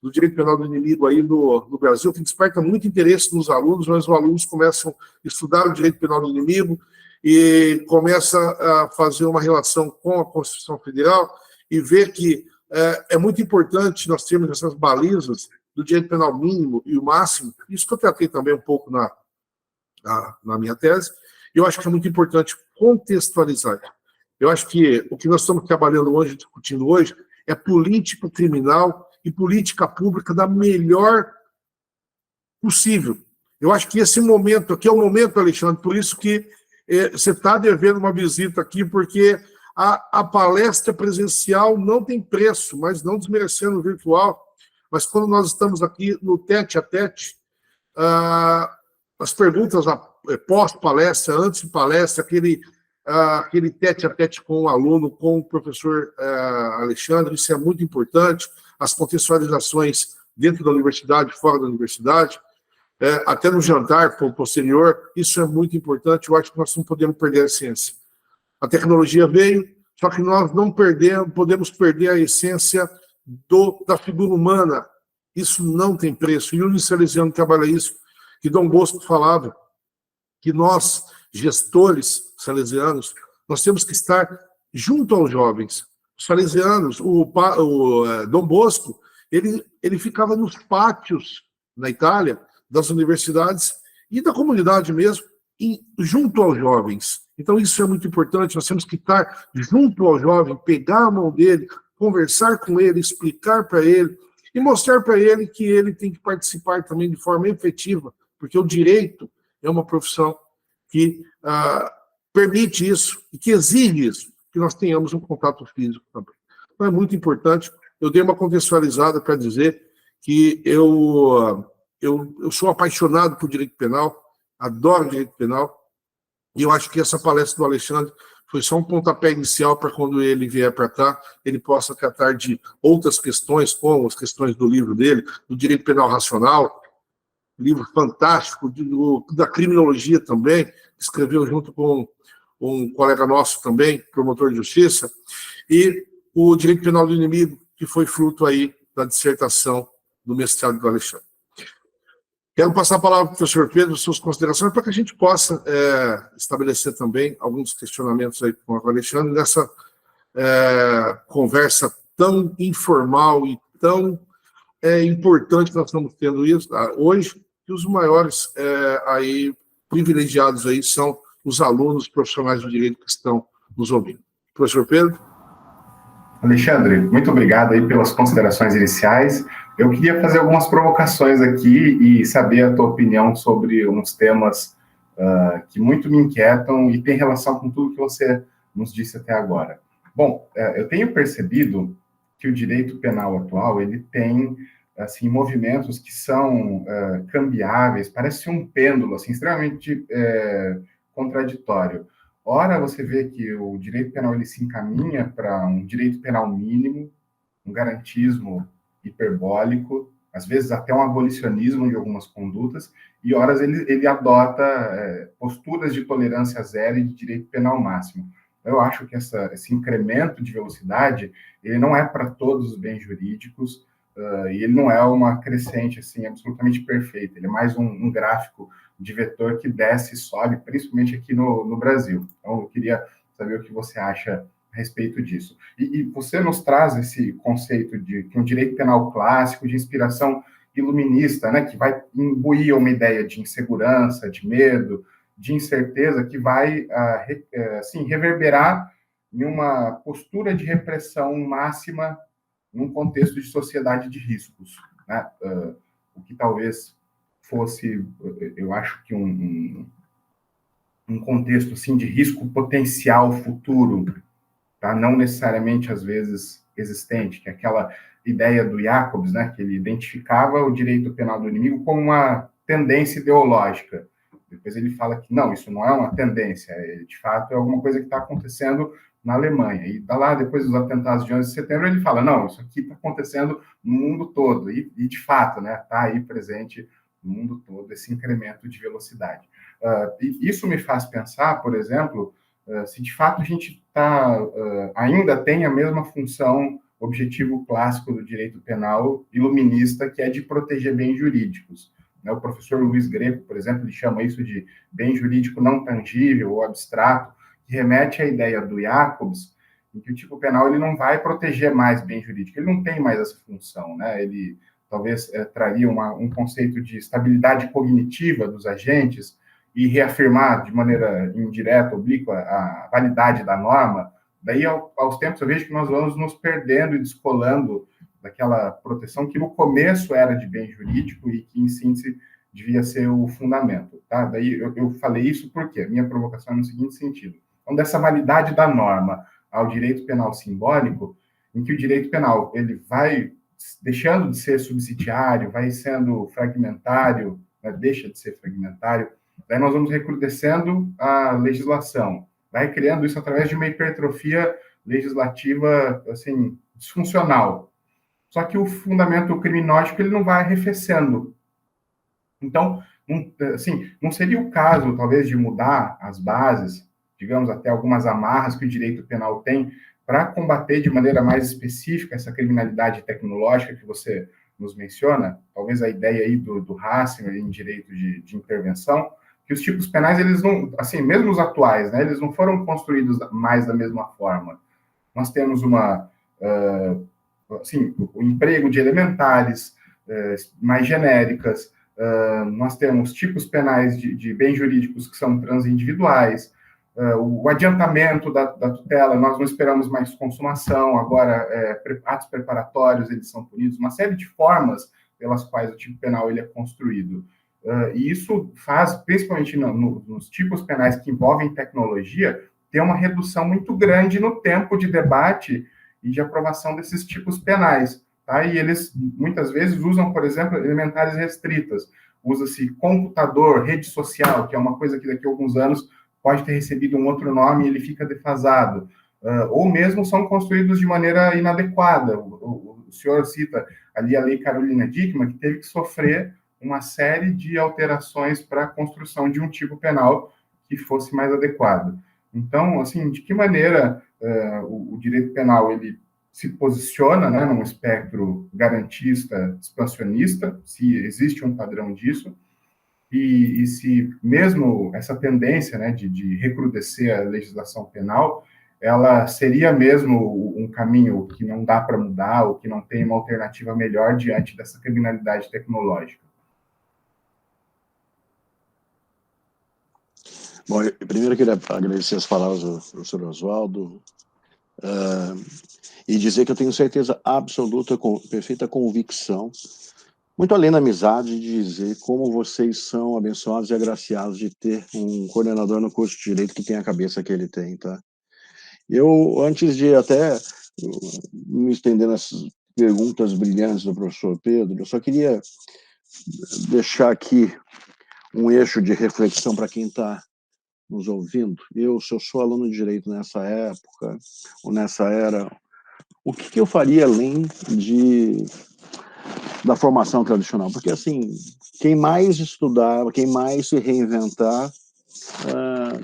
do direito penal do inimigo aí no Brasil, que desperta muito interesse nos alunos, mas os alunos começam a estudar o direito penal do inimigo e começam a fazer uma relação com a Constituição Federal e ver que é muito importante nós termos essas balizas do direito penal mínimo e o máximo, isso que eu tratei também um pouco na minha tese, e eu acho que é muito importante contextualizar. Eu acho que o que nós estamos trabalhando hoje, discutindo hoje, é política criminal e política pública da melhor possível. Eu acho que esse momento aqui é o momento, Alexandre, por isso que você está devendo uma visita aqui, porque a palestra presencial não tem preço, mas não desmerecendo o virtual. Mas quando nós estamos aqui no tete-a-tete, as perguntas pós-palestra, antes de palestra, aquele tete-a-tete com o aluno, com o professor Alexandre, isso é muito importante, as contextualizações dentro da universidade, fora da universidade, até no jantar posterior, isso é muito importante, eu acho que nós não podemos perder a essência. A tecnologia veio, Só que nós não podemos perder a essência da figura humana. Isso não tem preço. E o Salesiano trabalha isso, que Dom Bosco falava, que nós, gestores salesianos, nós temos que estar junto aos jovens. Os salesianos, Dom Bosco, ele ficava nos pátios na Itália, das universidades e da comunidade mesmo, junto aos jovens. Então, isso é muito importante, nós temos que estar junto ao jovem, pegar a mão dele, conversar com ele, explicar para ele e mostrar para ele que ele tem que participar também de forma efetiva, porque o direito é uma profissão que permite isso e que exige isso, que nós tenhamos um contato físico também. Então, é muito importante. Eu dei uma contextualizada para dizer que eu sou apaixonado por direito penal, adoro direito penal, e eu acho que essa palestra do Alexandre foi só um pontapé inicial para quando ele vier para cá, ele possa tratar de outras questões, como as questões do livro dele, do direito penal racional, livro fantástico, da criminologia também, escreveu junto com um colega nosso também, promotor de justiça, e o direito penal do inimigo, que foi fruto aí da dissertação do mestrado do Alexandre. Quero passar a palavra para o professor Pedro, suas considerações, para que a gente possa estabelecer também alguns questionamentos aí com o Alexandre, nessa conversa tão informal e tão importante que nós estamos tendo isso, hoje, que os maiores aí, privilegiados aí são os alunos profissionais do direito que estão nos ouvindo. Professor Pedro? Alexandre, muito obrigado aí pelas considerações iniciais. Eu queria fazer algumas provocações aqui e saber a tua opinião sobre uns temas que muito me inquietam e tem relação com tudo que você nos disse até agora. Bom, eu tenho percebido que o direito penal atual, ele tem, assim, movimentos que são cambiáveis, parece um pêndulo, assim, extremamente contraditório. Ora, você vê que o direito penal ele se encaminha para um direito penal mínimo, um garantismo hiperbólico, às vezes até um abolicionismo de algumas condutas, e horas ele adota posturas de tolerância zero e de direito penal máximo. Eu acho que esse incremento de velocidade, ele não é para todos os bens jurídicos, e ele não é uma crescente assim, absolutamente perfeita, ele é mais um gráfico de vetor que desce e sobe, principalmente aqui no Brasil. Então, eu queria saber o que você acha a respeito disso. E você nos traz esse conceito de que um direito penal clássico, de inspiração iluminista, né, que vai imbuir uma ideia de insegurança, de medo, de incerteza, que vai assim, reverberar em uma postura de repressão máxima num contexto de sociedade de riscos, né? O que talvez fosse, eu acho que um contexto assim, de risco potencial futuro, tá? Não necessariamente, às vezes, existente, que é aquela ideia do Jacobs, né, que ele identificava o direito penal do inimigo como uma tendência ideológica. Depois ele fala que não, isso não é uma tendência, de fato é alguma coisa que está acontecendo na Alemanha. E lá, depois dos atentados de 11 de setembro, ele fala, não, isso aqui está acontecendo no mundo todo. E de fato, né, está aí presente no mundo todo esse incremento de velocidade. E isso me faz pensar, por exemplo, se de fato a gente ainda tem a mesma função, objetivo clássico do direito penal iluminista, que é de proteger bens jurídicos. O professor Luiz Greco, por exemplo, ele chama isso de bem jurídico não tangível ou abstrato, que remete à ideia do Jacobs, em que o tipo penal ele não vai proteger mais bem jurídico, ele não tem mais essa função, né? Ele talvez traria um conceito de estabilidade cognitiva dos agentes e reafirmar de maneira indireta, oblíqua, a validade da norma. Daí, aos tempos, eu vejo que nós vamos nos perdendo e descolando daquela proteção que no começo era de bem jurídico e que, em síntese, devia ser o fundamento. Tá? Daí eu falei isso porque a minha provocação é no seguinte sentido. Então, dessa validade da norma ao direito penal simbólico, em que o direito penal ele vai deixando de ser subsidiário, vai sendo fragmentário, né, deixa de ser fragmentário, daí nós vamos recrudescendo a legislação, vai criando isso através de uma hipertrofia legislativa, assim, disfuncional. Só que o fundamento criminológico ele não vai arrefecendo. Então, assim, não seria o caso, talvez, de mudar as bases, digamos, até algumas amarras que o direito penal tem para combater de maneira mais específica essa criminalidade tecnológica que você nos menciona, talvez a ideia aí do Hassinger em direito de intervenção, que os tipos penais, eles não, assim, mesmo os atuais, né, eles não foram construídos mais da mesma forma. Nós temos assim, o emprego de elementares mais genéricas, nós temos tipos penais de bens jurídicos que são transindividuais, o adiantamento da tutela, nós não esperamos mais consumação, agora atos preparatórios, eles são punidos, uma série de formas pelas quais o tipo penal ele é construído. E isso faz, principalmente nos tipos penais que envolvem tecnologia, ter uma redução muito grande no tempo de debate e de aprovação desses tipos penais. Tá? E eles, muitas vezes, usam, por exemplo, elementares restritas. Usa-se computador, rede social, que é uma coisa que daqui a alguns anos pode ter recebido um outro nome e ele fica defasado. Ou mesmo são construídos de maneira inadequada. O senhor cita ali a Lei Carolina Dickmann, que teve que sofrer uma série de alterações para a construção de um tipo penal que fosse mais adequado. Então, assim, de que maneira o direito penal ele se posiciona, né, num espectro garantista, expansionista, se existe um padrão disso, e se mesmo essa tendência, né, de recrudescer a legislação penal, ela seria mesmo um caminho que não dá para mudar, ou que não tem uma alternativa melhor diante dessa criminalidade tecnológica? Bom, eu primeiro queria agradecer as palavras do professor Oswaldo e dizer que eu tenho certeza absoluta, com perfeita convicção, muito além da amizade, de dizer como vocês são abençoados e agraciados de ter um coordenador no curso de Direito que tem a cabeça que ele tem, tá? Eu, antes de até me estender nessas perguntas brilhantes do professor Pedro, eu só queria deixar aqui um eixo de reflexão para quem está nos ouvindo. Se eu sou aluno de Direito nessa época, ou nessa era, o que eu faria além da formação tradicional? Porque, assim, quem mais estudar, quem mais se reinventar,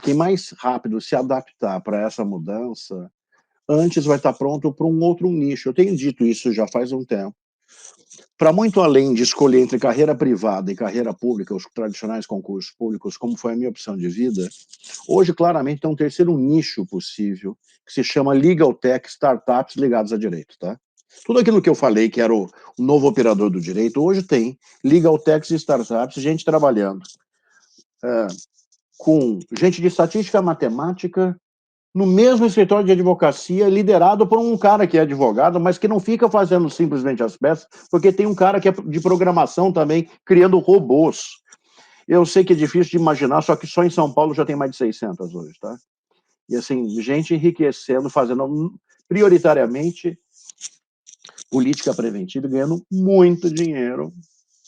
quem mais rápido se adaptar para essa mudança, antes vai estar pronto para um outro nicho. Eu tenho dito isso já faz um tempo. Para muito além de escolher entre carreira privada e carreira pública, os tradicionais concursos públicos, como foi a minha opção de vida, hoje claramente tem um terceiro nicho possível, que se chama Legal Tech, startups ligadas a direito, tá? Tudo aquilo que eu falei que era o novo operador do direito, hoje tem Legal Techs e startups, gente trabalhando com gente de estatística matemática, no mesmo escritório de advocacia, liderado por um cara que é advogado, mas que não fica fazendo simplesmente as peças, porque tem um cara que é de programação também, criando robôs. Eu sei que é difícil de imaginar, só que só em São Paulo já tem mais de 600 hoje, tá? E assim, gente enriquecendo, fazendo prioritariamente política preventiva e ganhando muito dinheiro,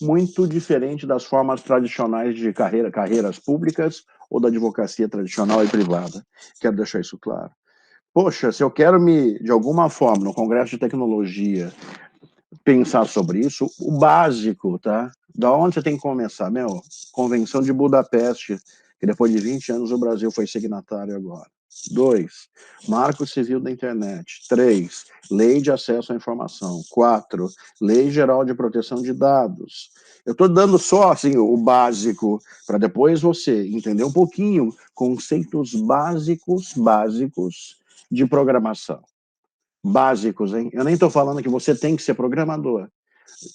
muito diferente das formas tradicionais de carreiras públicas ou da advocacia tradicional e privada. Quero deixar isso claro. Poxa, se eu quero de alguma forma, no Congresso de Tecnologia, pensar sobre isso, o básico, tá? Da onde você tem que começar? Convenção de Budapeste, que depois de 20 anos o Brasil foi signatário agora. 2, Marco Civil da Internet. 3, Lei de Acesso à Informação. 4, Lei Geral de Proteção de Dados. Eu estou dando só assim, o básico, para depois você entender um pouquinho conceitos básicos de programação. Básicos, hein? Eu nem estou falando que você tem que ser programador.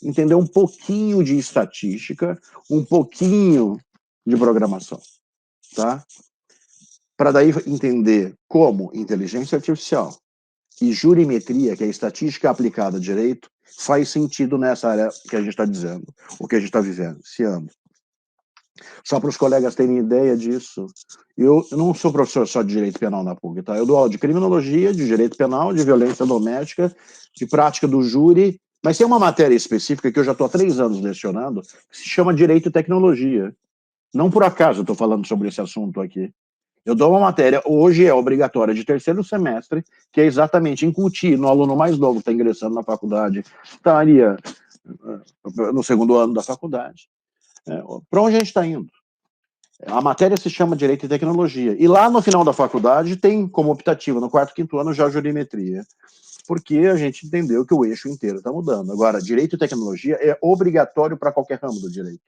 Entender um pouquinho de estatística, um pouquinho de programação, tá? Para daí entender como inteligência artificial e jurimetria, que é a estatística aplicada a direito, faz sentido nessa área que a gente está dizendo, o que a gente está vivenciando. Só para os colegas terem ideia disso, eu não sou professor só de direito penal na PUC, tá? Eu dou aula de criminologia, de direito penal, de violência doméstica, de prática do júri, mas tem uma matéria específica que eu já estou há 3 anos lecionando, que se chama Direito e Tecnologia. Não por acaso eu estou falando sobre esse assunto aqui. Eu dou uma matéria, hoje é obrigatória, de 3º semestre, que é exatamente incutir no aluno mais novo que está ingressando na faculdade, estaria no 2º ano da faculdade, para onde a gente está indo. A matéria se chama Direito e Tecnologia. E lá no final da faculdade tem como optativa, no 4º, 5º ano, já jurimetria. Porque a gente entendeu que o eixo inteiro está mudando. Agora, Direito e Tecnologia é obrigatório para qualquer ramo do direito.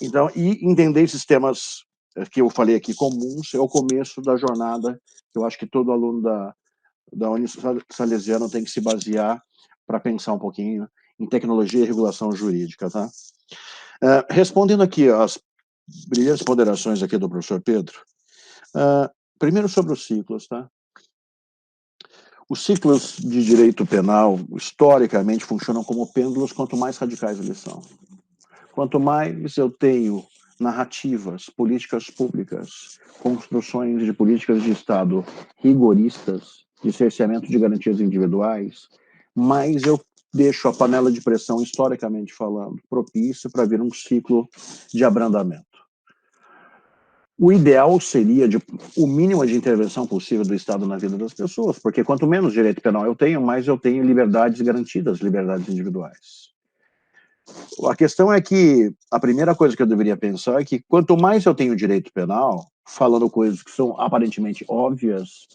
Então, e entender esses temas que eu falei aqui comuns é o começo da jornada que eu acho que todo aluno da Unisalesiana tem que se basear para pensar um pouquinho em tecnologia e regulação jurídica, tá? Respondendo aqui às brilhantes ponderações aqui do professor Pedro, primeiro sobre os ciclos, tá? Os ciclos de direito penal, historicamente, funcionam como pêndulos quanto mais radicais eles são. Quanto mais eu tenho narrativas, políticas públicas, construções de políticas de Estado rigoristas, de cerceamento de garantias individuais, mais eu deixo a panela de pressão, historicamente falando, propícia para vir um ciclo de abrandamento. O ideal seria o mínimo de intervenção possível do Estado na vida das pessoas, porque quanto menos direito penal eu tenho, mais eu tenho liberdades garantidas, liberdades individuais. A questão é que a primeira coisa que eu deveria pensar é que quanto mais eu tenho direito penal, falando coisas que são aparentemente óbvias,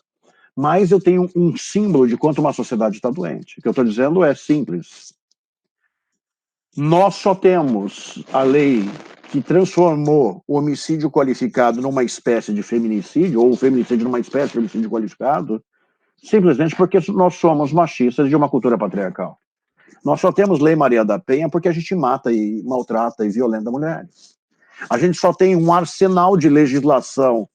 mais eu tenho um símbolo de quanto uma sociedade está doente. O que eu estou dizendo é simples. Nós só temos a lei que transformou o homicídio qualificado numa espécie de feminicídio, ou o feminicídio numa espécie de homicídio qualificado, simplesmente porque nós somos machistas de uma cultura patriarcal. Nós só temos Lei Maria da Penha porque a gente mata e maltrata e violenta mulheres. A gente só tem um arsenal de legislação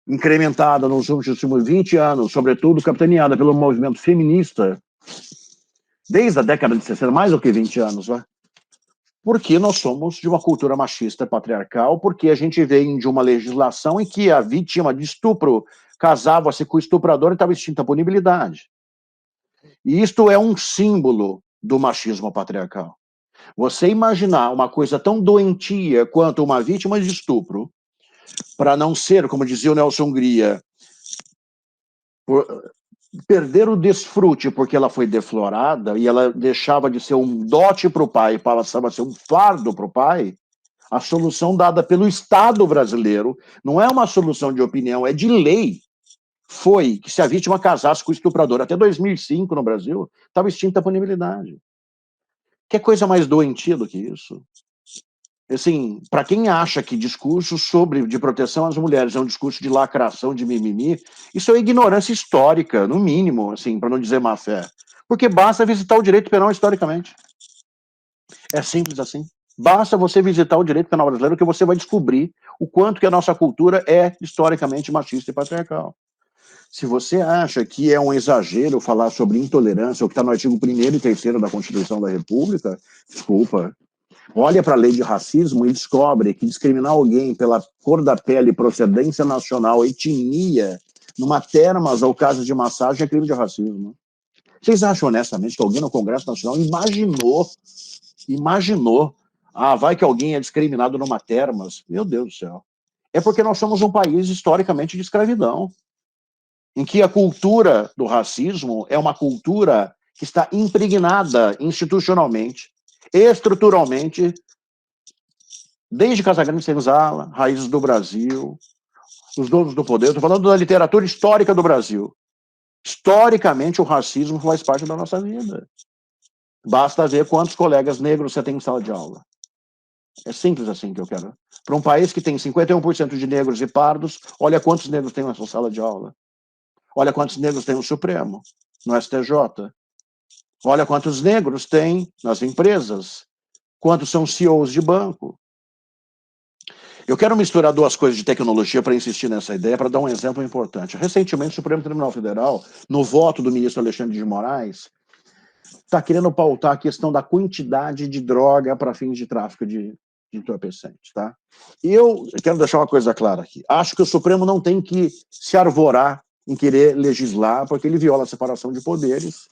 incrementada nos últimos 20 anos, sobretudo capitaneada pelo movimento feminista, desde a década de 60, mais do que 20 anos, né? Porque nós somos de uma cultura machista patriarcal, porque a gente vem de uma legislação em que a vítima de estupro casava-se com o estuprador e estava extinta a punibilidade. E isto é um símbolo do machismo patriarcal. Você imaginar uma coisa tão doentia quanto uma vítima de estupro, para não ser, como dizia o Nelson Hungria, perder o desfrute porque ela foi deflorada e ela deixava de ser um dote para o pai e passava a ser um fardo para o pai, a solução dada pelo Estado brasileiro não é uma solução de opinião, é de lei. Foi que se a vítima casasse com o estuprador até 2005 no Brasil, estava extinta a punibilidade. Que coisa mais doentia do que isso? Assim, para quem acha que discurso de proteção às mulheres é um discurso de lacração, de mimimi, isso é ignorância histórica, no mínimo, assim, para não dizer má fé. Porque basta visitar o direito penal historicamente. É simples assim. Basta você visitar o direito penal brasileiro que você vai descobrir o quanto que a nossa cultura é historicamente machista e patriarcal. Se você acha que é um exagero falar sobre intolerância, o que está no artigo 1º e 3º da Constituição da República, desculpa. Olha para a lei de racismo e descobre que discriminar alguém pela cor da pele, procedência nacional, etnia, numa termas ou casa de massagem é crime de racismo. Vocês acham honestamente que alguém no Congresso Nacional imaginou, vai que alguém é discriminado numa termas? Meu Deus do céu. É porque nós somos um país historicamente de escravidão, em que a cultura do racismo é uma cultura que está impregnada institucionalmente, estruturalmente, desde Casagrande Senzala, Raízes do Brasil, Os Donos do Poder. Estou falando da literatura histórica do Brasil. Historicamente, o racismo faz parte da nossa vida. Basta ver quantos colegas negros você tem em sala de aula. É simples assim que eu quero. Para um país que tem 51% de negros e pardos, olha quantos negros tem na sua sala de aula. Olha quantos negros tem no Supremo, no STJ. Olha quantos negros tem nas empresas. Quantos são CEOs de banco. Eu quero misturar duas coisas de tecnologia para insistir nessa ideia, para dar um exemplo importante. Recentemente, o Supremo Tribunal Federal, no voto do ministro Alexandre de Moraes, está querendo pautar a questão da quantidade de droga para fins de tráfico de entorpecentes, tá? Eu quero deixar uma coisa clara aqui. Acho que o Supremo não tem que se arvorar em querer legislar, porque ele viola a separação de poderes.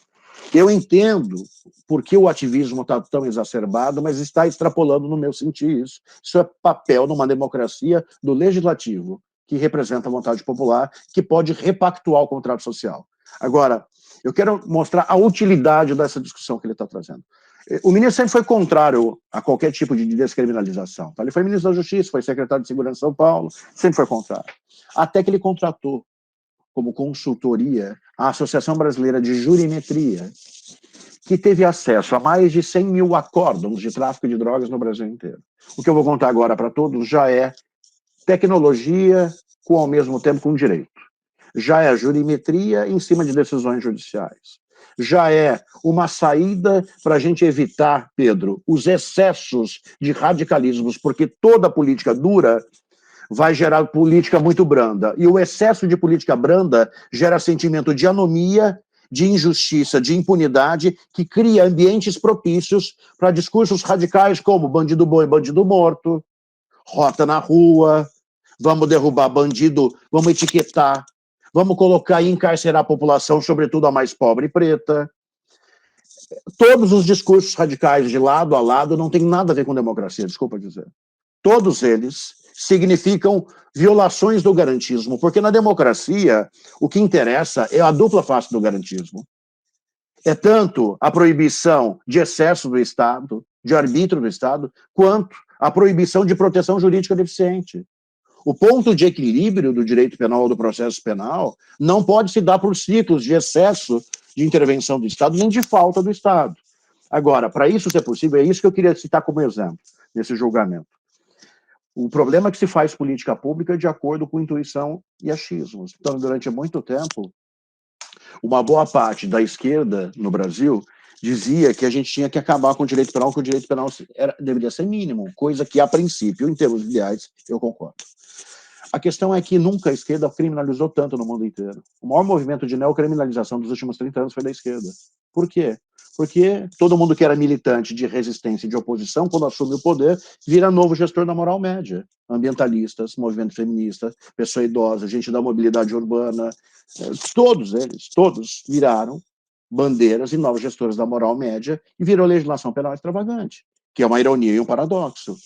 Eu entendo por que o ativismo está tão exacerbado, mas está extrapolando no meu sentir isso. Isso é papel numa democracia do legislativo, que representa a vontade popular, que pode repactuar o contrato social. Agora, eu quero mostrar a utilidade dessa discussão que ele está trazendo. O ministro sempre foi contrário a qualquer tipo de descriminalização. Tá? Ele foi ministro da Justiça, foi secretário de Segurança de São Paulo, sempre foi contrário. Até que ele contratou como consultoria a Associação Brasileira de Jurimetria, que teve acesso a mais de 100 mil acórdãos de tráfico de drogas no Brasil inteiro. O que eu vou contar agora para todos já é tecnologia com, ao mesmo tempo, com direito. Já é jurimetria em cima de decisões judiciais. Já é uma saída para a gente evitar, Pedro, os excessos de radicalismos, porque toda política dura vai gerar política muito branda. E o excesso de política branda gera sentimento de anomia, de injustiça, de impunidade, que cria ambientes propícios para discursos radicais como bandido bom e bandido morto, rota na rua, vamos derrubar bandido, vamos etiquetar, vamos colocar e encarcerar a população, sobretudo a mais pobre e preta. Todos os discursos radicais de lado a lado não têm nada a ver com democracia, desculpa dizer. Todos eles significam violações do garantismo, porque na democracia o que interessa é a dupla face do garantismo. É tanto a proibição de excesso do Estado, de arbítrio do Estado, quanto a proibição de proteção jurídica deficiente. O ponto de equilíbrio do direito penal ou do processo penal não pode se dar por ciclos de excesso de intervenção do Estado, nem de falta do Estado. Agora, para isso ser possível, é isso que eu queria citar como exemplo nesse julgamento. O problema é que se faz política pública de acordo com intuição e achismos. Então, durante muito tempo, uma boa parte da esquerda no Brasil dizia que a gente tinha que acabar com o direito penal, que o direito penal deveria ser mínimo, coisa que, a princípio, em termos ideais, eu concordo. A questão é que nunca a esquerda criminalizou tanto no mundo inteiro. O maior movimento de neocriminalização dos últimos 30 anos foi da esquerda. Por quê? Porque todo mundo que era militante de resistência e de oposição, quando assume o poder, vira novo gestor da moral média. Ambientalistas, movimento feminista, pessoa idosa, gente da mobilidade urbana, todos eles, todos viraram bandeiras e novos gestores da moral média e virou legislação penal extravagante, que é uma ironia e um paradoxo.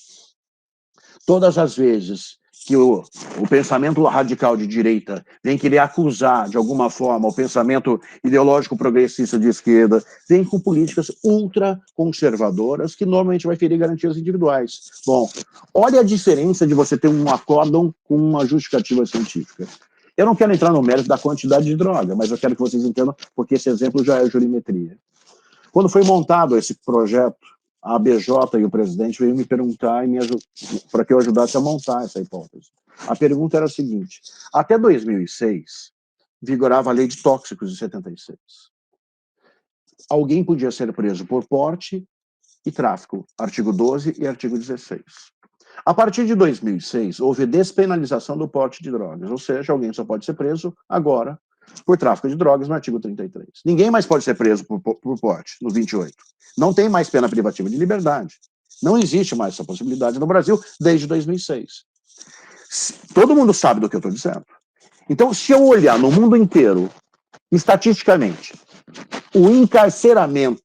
Todas as vezes que o pensamento radical de direita vem querer acusar, de alguma forma, o pensamento ideológico progressista de esquerda, vem com políticas ultraconservadoras que normalmente vai ferir garantias individuais. Bom, olha a diferença de você ter um acórdão com uma justificativa científica. Eu não quero entrar no mérito da quantidade de droga, mas eu quero que vocês entendam, porque esse exemplo já é jurimetria. Quando foi montado esse projeto, a ABJ e o presidente veio me perguntar para que eu ajudasse a montar essa hipótese. A pergunta era a seguinte: até 2006, vigorava a lei de tóxicos de 76. Alguém podia ser preso por porte e tráfico, artigo 12 e artigo 16. A partir de 2006, houve despenalização do porte de drogas, ou seja, alguém só pode ser preso agora por tráfico de drogas no artigo 33. Ninguém mais pode ser preso por porte, no 28. Não tem mais pena privativa de liberdade. Não existe mais essa possibilidade no Brasil desde 2006. Todo mundo sabe do que eu estou dizendo. Então, se eu olhar no mundo inteiro, estatisticamente, o encarceramento,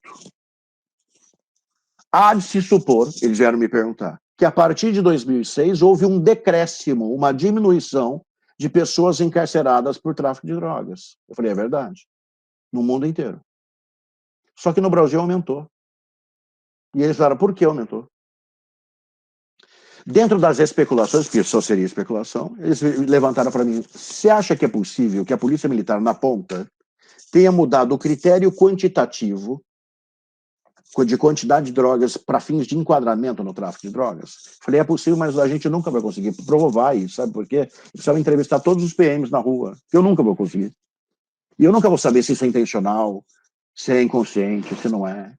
há de se supor, eles vieram me perguntar, que a partir de 2006 houve um decréscimo, uma diminuição de pessoas encarceradas por tráfico de drogas. Eu falei, é verdade. No mundo inteiro. Só que no Brasil aumentou. E eles falaram, por que aumentou? Dentro das especulações, que só seria especulação, eles levantaram para mim, você acha que é possível que a Polícia Militar, na ponta, tenha mudado o critério quantitativo de quantidade de drogas para fins de enquadramento no tráfico de drogas? Falei, é possível, mas a gente nunca vai conseguir provar isso, sabe por quê? Precisava entrevistar todos os PMs na rua, que eu nunca vou conseguir. E eu nunca vou saber se isso é intencional, se é inconsciente, se não é.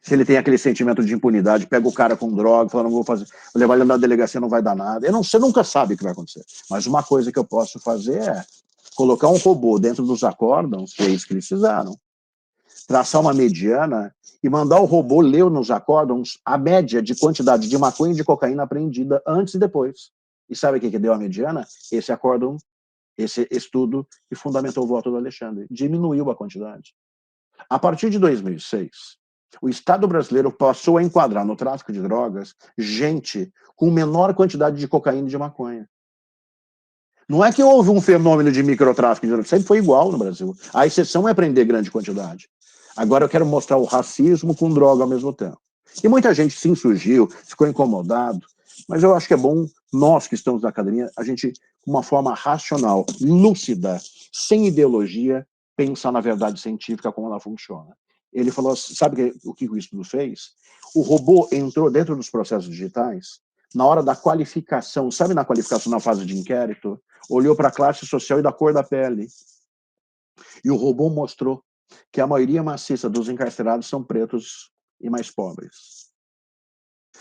Se ele tem aquele sentimento de impunidade, pega o cara com droga, fala, não vou fazer, vou levar ele na delegacia, não vai dar nada. Você nunca sabe o que vai acontecer. Mas uma coisa que eu posso fazer é colocar um robô dentro dos acórdãos, que é isso que eles fizeram, traçar uma mediana e mandar o robô ler nos acórdãos a média de quantidade de maconha e de cocaína apreendida antes e depois. E sabe o que deu a mediana? Esse acórdão, esse estudo que fundamentou o voto do Alexandre. Diminuiu a quantidade. A partir de 2006, o Estado brasileiro passou a enquadrar no tráfico de drogas gente com menor quantidade de cocaína e de maconha. Não é que houve um fenômeno de microtráfico de drogas, sempre foi igual no Brasil. A exceção é prender grande quantidade. Agora eu quero mostrar o racismo com droga ao mesmo tempo. E muita gente se insurgiu, ficou incomodado, mas eu acho que é bom, nós que estamos na academia, a gente, com uma forma racional, lúcida, sem ideologia, pensar na verdade científica, como ela funciona. Ele falou, sabe o que o estudo fez? O robô entrou dentro dos processos digitais, na hora da qualificação, sabe na qualificação na fase de inquérito? Olhou para a classe social e da cor da pele. E o robô mostrou que a maioria maciça dos encarcerados são pretos e mais pobres.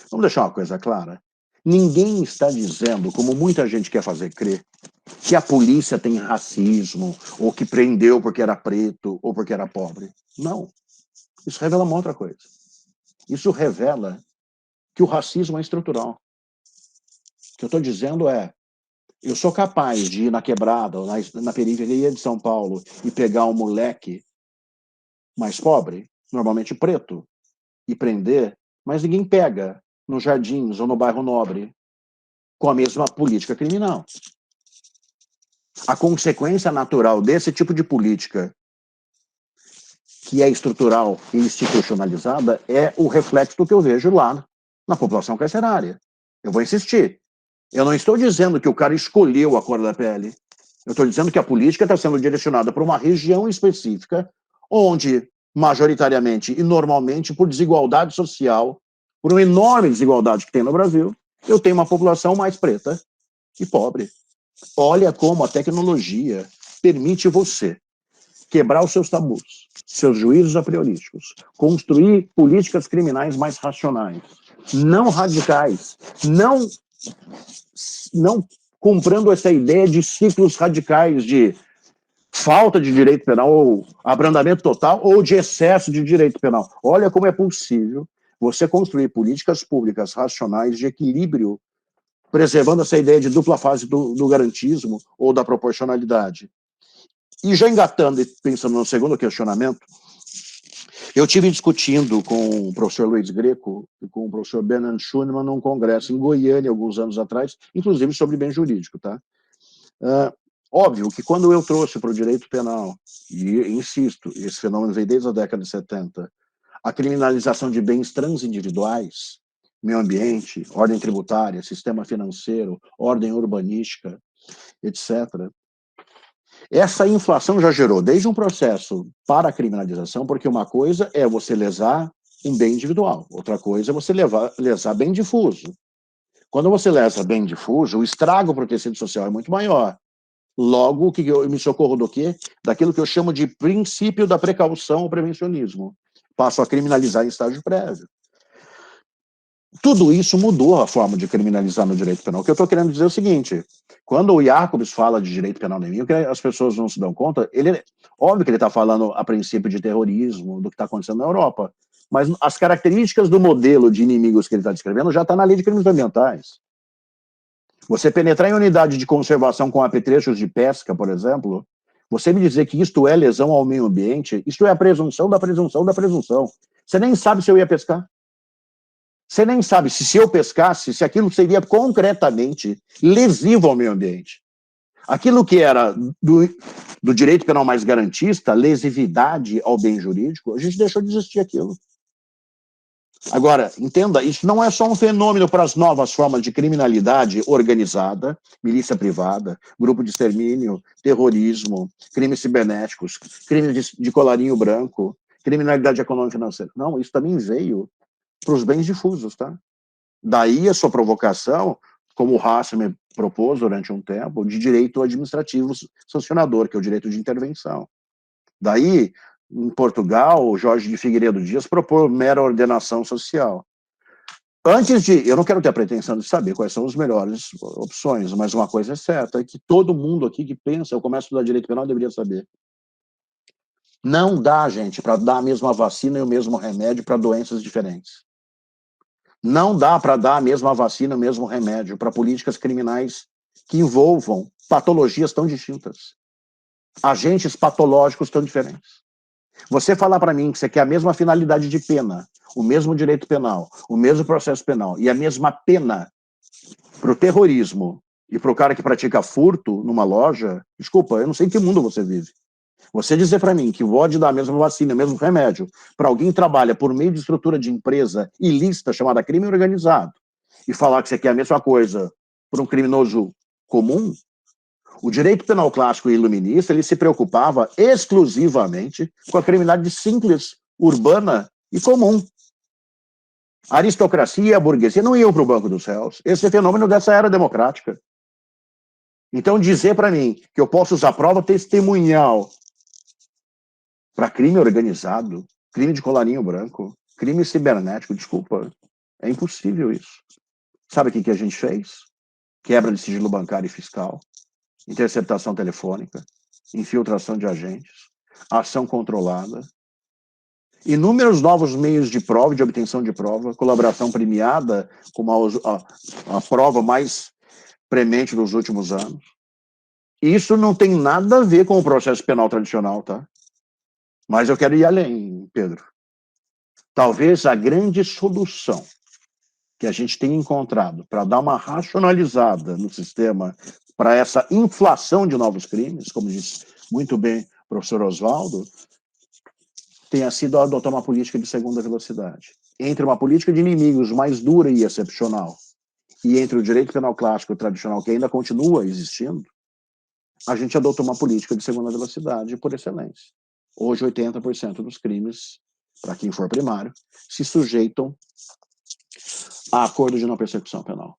Vamos deixar uma coisa clara? Ninguém está dizendo, como muita gente quer fazer crer, que a polícia tem racismo, ou que prendeu porque era preto, ou porque era pobre. Não. Isso revela uma outra coisa. Isso revela que o racismo é estrutural. O que eu estou dizendo é, eu sou capaz de ir na quebrada, ou na periferia de São Paulo, e pegar um moleque mais pobre, normalmente preto, e prender, mas ninguém pega nos Jardins ou no bairro Nobre com a mesma política criminal. A consequência natural desse tipo de política, que é estrutural e institucionalizada, é o reflexo do que eu vejo lá na população carcerária. Eu vou insistir. Eu não estou dizendo que o cara escolheu a cor da pele. Eu estou dizendo que a política está sendo direcionada para uma região específica, onde, majoritariamente e normalmente, por desigualdade social, por uma enorme desigualdade que tem no Brasil, eu tenho uma população mais preta e pobre. Olha como a tecnologia permite você quebrar os seus tabus, seus juízos apriorísticos, construir políticas criminais mais racionais, não radicais, não comprando essa ideia de ciclos radicais de falta de direito penal ou abrandamento total ou de excesso de direito penal. Olha como é possível você construir políticas públicas racionais de equilíbrio, preservando essa ideia de dupla fase do garantismo ou da proporcionalidade. E já engatando e pensando no segundo questionamento, eu tive discutindo com o professor Luiz Greco e com o professor Bernard Schunemann num congresso em Goiânia, alguns anos atrás, inclusive sobre bem jurídico, tá? Óbvio que quando eu trouxe para o direito penal, e insisto, esse fenômeno veio desde a década de 70, a criminalização de bens transindividuais, meio ambiente, ordem tributária, sistema financeiro, ordem urbanística, etc., essa inflação já gerou desde um processo para a criminalização, porque uma coisa é você lesar um bem individual, outra coisa é você lesar bem difuso. Quando você lesa bem difuso, o estrago para o tecido social é muito maior. Logo, que eu me socorro do quê? Daquilo que eu chamo de princípio da precaução ou prevencionismo. Passo a criminalizar em estágio prévio. Tudo isso mudou a forma de criminalizar no direito penal. O que eu estou querendo dizer é o seguinte, quando o Jacobs fala de direito penal inimigo, que as pessoas não se dão conta, óbvio que ele está falando a princípio de terrorismo, do que está acontecendo na Europa, mas as características do modelo de inimigos que ele está descrevendo já está na lei de crimes ambientais. Você penetrar em unidade de conservação com apetrechos de pesca, por exemplo, você me dizer que isto é lesão ao meio ambiente, isto é a presunção da presunção da presunção. Você nem sabe se eu ia pescar. Você nem sabe se eu pescasse, se aquilo seria concretamente lesivo ao meio ambiente. Aquilo que era do direito penal mais garantista, lesividade ao bem jurídico, a gente deixou de existir aquilo. Agora, entenda, isso não é só um fenômeno para as novas formas de criminalidade organizada, milícia privada, grupo de extermínio, terrorismo, crimes cibernéticos, crimes de colarinho branco, criminalidade econômica e financeira. Não, isso também veio para os bens difusos, tá? Daí a sua provocação, como o Hasselmann propôs durante um tempo, de direito administrativo sancionador, que é o direito de intervenção. Daí, em Portugal, o Jorge de Figueiredo Dias propôs mera ordenação social. Antes de... Eu não quero ter a pretensão de saber quais são as melhores opções, mas uma coisa é certa, é que todo mundo aqui que pensa, eu começo a estudar direito penal, deveria saber. Não dá, gente, para dar a mesma vacina e o mesmo remédio para doenças diferentes. Não dá para dar a mesma vacina e o mesmo remédio para políticas criminais que envolvam patologias tão distintas. Agentes patológicos tão diferentes. Você falar para mim que você quer a mesma finalidade de pena, o mesmo direito penal, o mesmo processo penal e a mesma pena para o terrorismo e para o cara que pratica furto numa loja, desculpa, eu não sei em que mundo você vive. Você dizer para mim que pode dar a mesma vacina, o mesmo remédio, para alguém que trabalha por meio de estrutura de empresa ilícita chamada crime organizado, e falar que você quer a mesma coisa por um criminoso comum, o direito penal clássico e iluminista, ele se preocupava exclusivamente com a criminalidade simples, urbana e comum. A aristocracia e a burguesia não iam para o banco dos réus. Esse é fenômeno dessa era democrática. Então, dizer para mim que eu posso usar prova testemunhal para crime organizado, crime de colarinho branco, crime cibernético, desculpa, é impossível isso. Sabe o que a gente fez? Quebra de sigilo bancário e fiscal, interceptação telefônica, infiltração de agentes, ação controlada, inúmeros novos meios de prova, de obtenção de prova, colaboração premiada, como a prova mais premente dos últimos anos. Isso não tem nada a ver com o processo penal tradicional, tá? Mas eu quero ir além, Pedro. Talvez a grande solução que a gente tenha encontrado para dar uma racionalizada no sistema para essa inflação de novos crimes, como disse muito bem o professor Oswaldo, tenha sido adotar uma política de segunda velocidade. Entre uma política de inimigos mais dura e excepcional e entre o direito penal clássico tradicional, que ainda continua existindo, a gente adotou uma política de segunda velocidade por excelência. Hoje, 80% dos crimes, para quem for primário, se sujeitam a acordo de não persecução penal.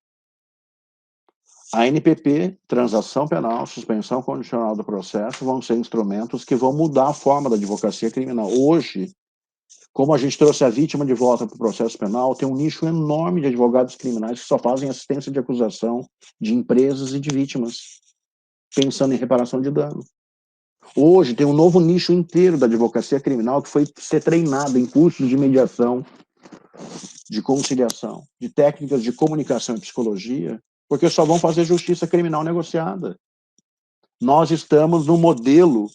A NPP, transação penal, suspensão condicional do processo, vão ser instrumentos que vão mudar a forma da advocacia criminal. Hoje, como a gente trouxe a vítima de volta para o processo penal, tem um nicho enorme de advogados criminais que só fazem assistência de acusação de empresas e de vítimas, pensando em reparação de dano. Hoje tem um novo nicho inteiro da advocacia criminal que foi ser treinado em cursos de mediação, de conciliação, de técnicas de comunicação e psicologia, porque só vão fazer justiça criminal negociada. Nós estamos no modelo,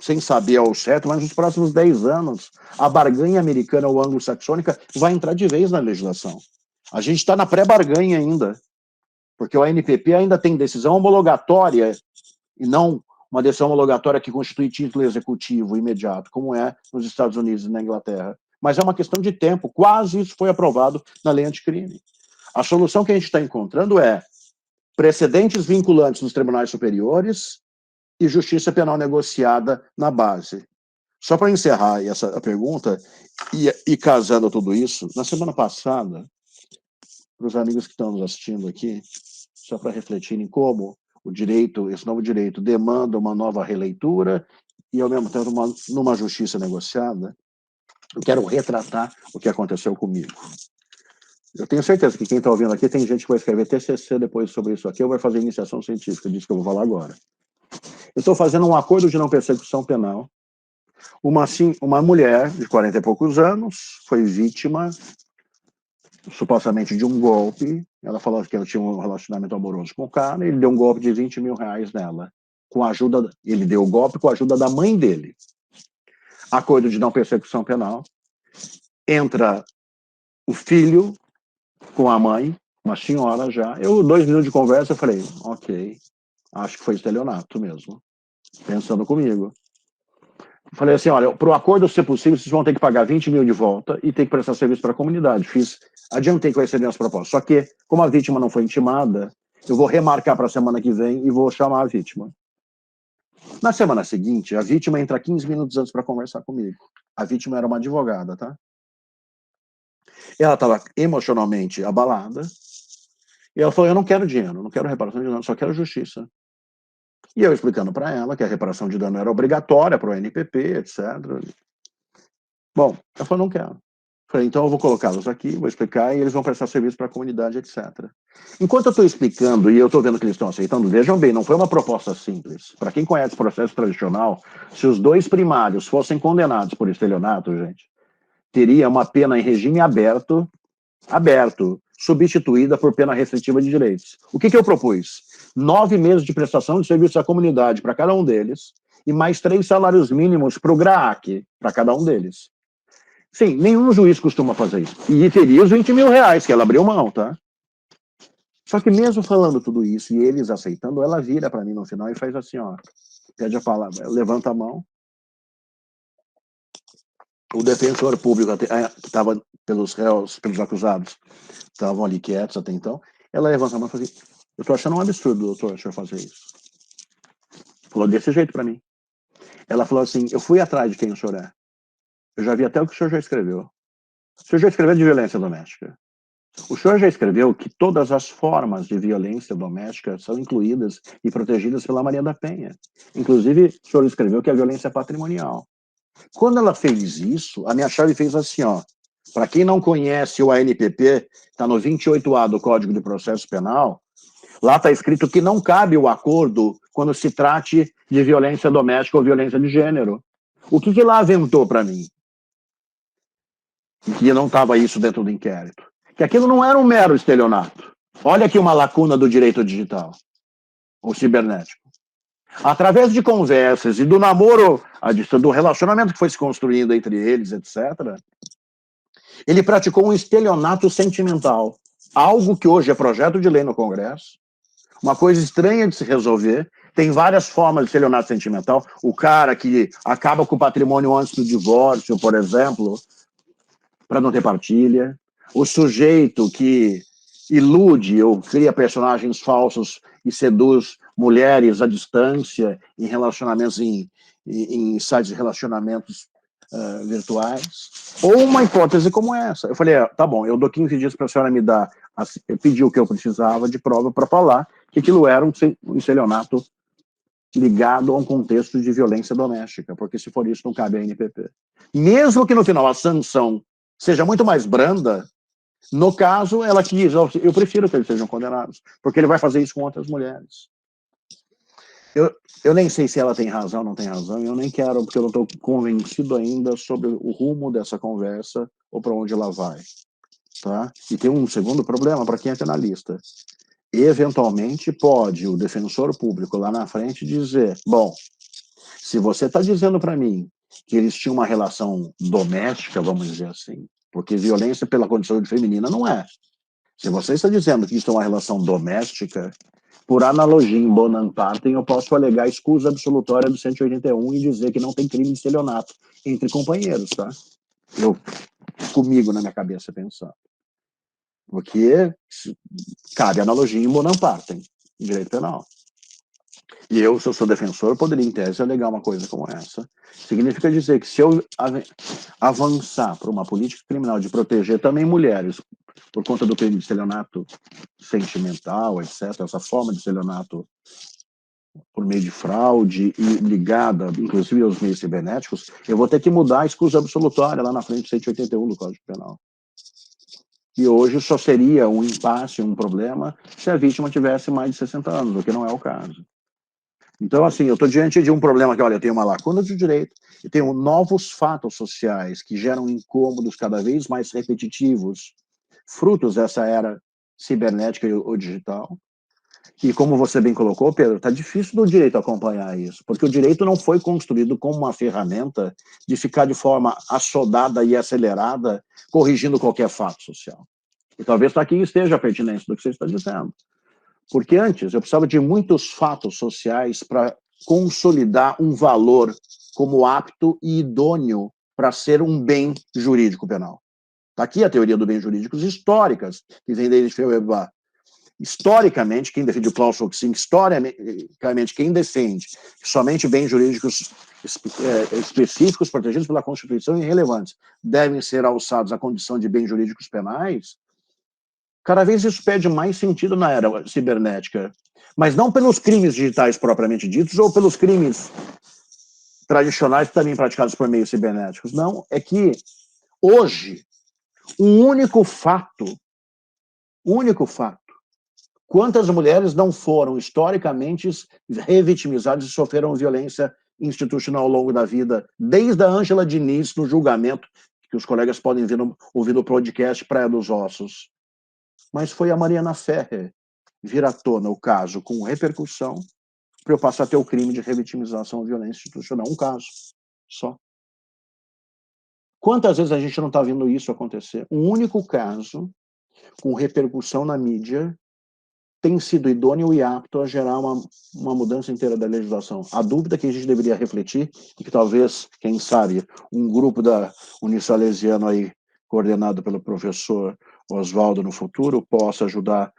sem saber ao certo, mas nos próximos 10 anos, a barganha americana ou anglo-saxônica vai entrar de vez na legislação. A gente está na pré-barganha ainda, porque o ANPP ainda tem decisão homologatória e não uma decisão homologatória que constitui título executivo imediato, como é nos Estados Unidos e na Inglaterra. Mas é uma questão de tempo, quase isso foi aprovado na lei anticrime. A solução que a gente está encontrando é precedentes vinculantes nos tribunais superiores e justiça penal negociada na base. Só para encerrar a pergunta, e casando tudo isso, na semana passada, para os amigos que estão nos assistindo aqui, só para refletirem como o direito, esse novo direito, demanda uma nova releitura e, ao mesmo tempo, numa justiça negociada, eu quero retratar o que aconteceu comigo. Eu tenho certeza que quem está ouvindo aqui tem gente que vai escrever TCC depois sobre isso aqui ou vai fazer iniciação científica, disso que eu vou falar agora. Eu estou fazendo um acordo de não persecução penal. Uma mulher de 40 e poucos anos foi vítima, supostamente, de um golpe. Ela falou que ela tinha um relacionamento amoroso com o cara, e ele deu um golpe de R$20 mil nela. Ele deu o golpe com a ajuda da mãe dele. Acordo de não persecução penal. Entra o filho com a mãe, uma senhora já. 2 minutos de conversa, eu falei, ok, acho que foi estelionato mesmo. Pensando comigo. Falei assim, olha, para o acordo ser possível, vocês vão ter que pagar 20 mil de volta e ter que prestar serviço para a comunidade. Adiantei quais seriam as propostas. Só que, como a vítima não foi intimada, eu vou remarcar para a semana que vem e vou chamar a vítima. Na semana seguinte, a vítima entra 15 minutos antes para conversar comigo. A vítima era uma advogada, tá? Ela estava emocionalmente abalada. E ela falou, eu não quero dinheiro, não quero reparação de dano, só quero justiça. E eu explicando para ela que a reparação de dano era obrigatória para o NPP, etc. Bom, ela falou, não quero. Falei, então eu vou colocá-los aqui, vou explicar, e eles vão prestar serviço para a comunidade, etc. Enquanto eu estou explicando, e eu estou vendo que eles estão aceitando, vejam bem, não foi uma proposta simples. Para quem conhece o processo tradicional, se os 2 primários fossem condenados por estelionato, gente, teria uma pena em regime aberto, substituída por pena restritiva de direitos. O que eu propus? 9 meses de prestação de serviço à comunidade para cada um deles e mais 3 salários mínimos para o GRAAC, para cada um deles. Sim, nenhum juiz costuma fazer isso. E teria os 20 mil que ela abriu mão, tá? Só que mesmo falando tudo isso e eles aceitando, ela vira para mim no final e faz assim, ó, pede a palavra, levanta a mão o defensor público, que estava pelos réus, pelos acusados, estavam ali quietos até então, ela levantou a mão e falou assim, eu estou achando um absurdo, doutor, o senhor fazer isso. Falou desse jeito para mim. Ela falou assim, eu fui atrás de quem o senhor é. Eu já vi até o que o senhor já escreveu. O senhor já escreveu de violência doméstica. O senhor já escreveu que todas as formas de violência doméstica são incluídas e protegidas pela Maria da Penha. Inclusive, o senhor escreveu que a violência é patrimonial. Quando ela fez isso, a minha chave fez assim, ó. Para quem não conhece o ANPP, está no 28A do Código de Processo Penal, lá está escrito que não cabe o acordo quando se trate de violência doméstica ou violência de gênero. O que lá aventou para mim? Que não estava isso dentro do inquérito. Que aquilo não era um mero estelionato. Olha aqui uma lacuna do direito digital, ou cibernético. Através de conversas e do namoro, do relacionamento que foi se construindo entre eles, etc., ele praticou um estelionato sentimental. Algo que hoje é projeto de lei no Congresso, uma coisa estranha de se resolver. Tem várias formas de estelionato sentimental. O cara que acaba com o patrimônio antes do divórcio, por exemplo, para não ter partilha. O sujeito que ilude ou cria personagens falsos e seduz mulheres à distância em relacionamentos, em sites de relacionamentos virtuais. Ou uma hipótese como essa. Eu falei, tá bom, eu dou 15 dias para a senhora me dar, pedir o que eu precisava de prova para falar que aquilo era um estelionato ligado a um contexto de violência doméstica, porque se for isso, não cabe à NPP. Mesmo que no final a sanção seja muito mais branda, no caso, ela quis, eu prefiro que eles sejam condenados, porque ele vai fazer isso com outras mulheres. Eu nem sei se ela tem razão ou não tem razão, e eu nem quero, porque eu não estou convencido ainda sobre o rumo dessa conversa ou para onde ela vai. Tá? E tem um segundo problema para quem é penalista. Eventualmente, pode o defensor público lá na frente dizer, bom, se você está dizendo para mim que eles tinham uma relação doméstica, vamos dizer assim, porque violência pela condição de feminina não é. Se você está dizendo que isso é uma relação doméstica, por analogia em bonam partem, eu posso alegar escusa absolutória do 181 e dizer que não tem crime de estelionato entre companheiros, tá? Comigo na minha cabeça pensando. Porque cabe analogia em bonam partem, em direito penal. E eu, se eu sou defensor, poderia, em tese, alegar uma coisa como essa. Significa dizer que se eu avançar para uma política criminal de proteger também mulheres por conta do crime de estelionato sentimental, etc., essa forma de estelionato por meio de fraude e ligada, inclusive, aos meios cibernéticos, eu vou ter que mudar a escusa absolutória lá na frente do 181 do Código Penal. E hoje só seria um impasse, um problema, se a vítima tivesse mais de 60 anos, o que não é o caso. Então, assim, eu estou diante de um problema que, olha, eu tenho uma lacuna de direito, e tenho novos fatos sociais que geram incômodos cada vez mais repetitivos, frutos dessa era cibernética ou digital. E como você bem colocou, Pedro, está difícil do direito acompanhar isso, porque o direito não foi construído como uma ferramenta de ficar de forma assodada e acelerada, corrigindo qualquer fato social. E talvez aqui esteja a pertinência do que você está dizendo. Porque antes eu precisava de muitos fatos sociais para consolidar um valor como apto e idôneo para ser um bem jurídico penal. Está aqui a teoria do bem jurídicos históricas, que vem desde Feuerbach. Historicamente, quem defende o Klaus Foxing, historicamente, quem defende que somente bens jurídicos específicos, protegidos pela Constituição e relevantes, devem ser alçados à condição de bens jurídicos penais, cada vez isso perde mais sentido na era cibernética. Mas não pelos crimes digitais propriamente ditos ou pelos crimes tradicionais também praticados por meios cibernéticos. Não, é que hoje, um único fato, quantas mulheres não foram historicamente revitimizadas e sofreram violência institucional ao longo da vida, desde a Ângela Diniz no julgamento, que os colegas podem ouvir no podcast Praia dos Ossos. Mas foi a Mariana Ferrer vir à tona o caso com repercussão para eu passar a ter o crime de revitimização ou violência institucional. Um caso só. Quantas vezes a gente não está vendo isso acontecer? Um único caso com repercussão na mídia tem sido idôneo e apto a gerar uma mudança inteira da legislação. A dúvida que a gente deveria refletir, e que talvez, quem sabe, um grupo da Unisalesiano aí, coordenado pelo professor Oswaldo no futuro, possa ajudar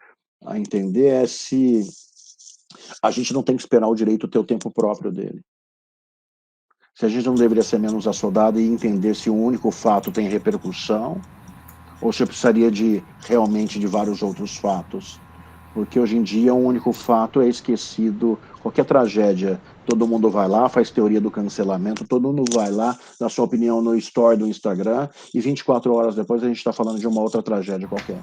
a entender, é se a gente não tem que esperar o direito ter o tempo próprio dele. Se a gente não deveria ser menos assodado e entender se um único fato tem repercussão, ou se eu precisaria realmente de vários outros fatos. Porque hoje em dia um único fato é esquecido. Qualquer tragédia, todo mundo vai lá, faz teoria do cancelamento, todo mundo vai lá, dá sua opinião no story do Instagram, e 24 horas depois a gente está falando de uma outra tragédia qualquer.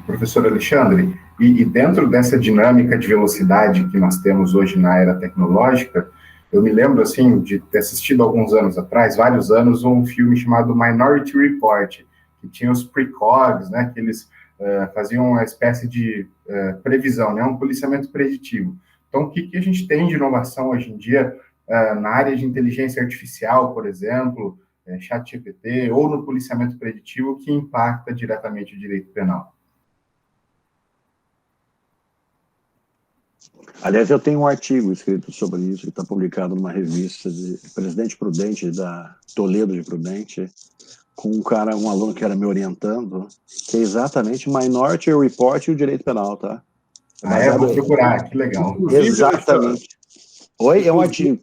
Professor Alexandre, e dentro dessa dinâmica de velocidade que nós temos hoje na era tecnológica, eu me lembro, assim, de ter assistido alguns anos atrás, vários anos, um filme chamado Minority Report, que tinha os precogs, né, que eles faziam uma espécie de previsão, né, um policiamento preditivo. Então, o que a gente tem de inovação hoje em dia na área de inteligência artificial, por exemplo, ChatGPT, ou no policiamento preditivo, que impacta diretamente o direito penal? Aliás, eu tenho um artigo escrito sobre isso, que está publicado numa revista de Presidente Prudente, da Toledo de Prudente, com um aluno que era me orientando, que é exatamente Minority Report e o direito penal, tá? Vou procurar, que legal. Exatamente. Oi, é um artigo.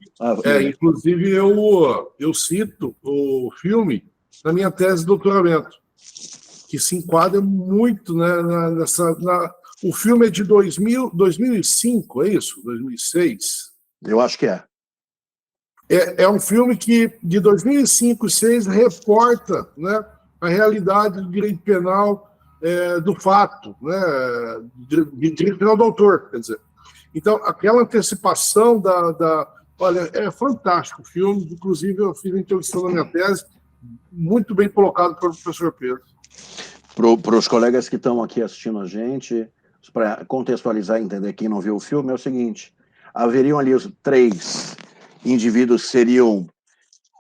Inclusive, eu cito o filme na minha tese de doutoramento, que se enquadra muito, né, o filme é de 2005, é isso? 2006? Eu acho que é. É um filme que, de 2005 e 2006, reporta, né, a realidade do direito penal do fato, né, de direito penal do autor, quer dizer. Então, aquela antecipação Olha, é fantástico o filme, inclusive eu fiz a introdução da minha tese, muito bem colocado pelo professor Pedro. Para os colegas que estão aqui assistindo a gente, para contextualizar e entender quem não viu o filme, é o seguinte: haveriam ali os 3 indivíduos que seriam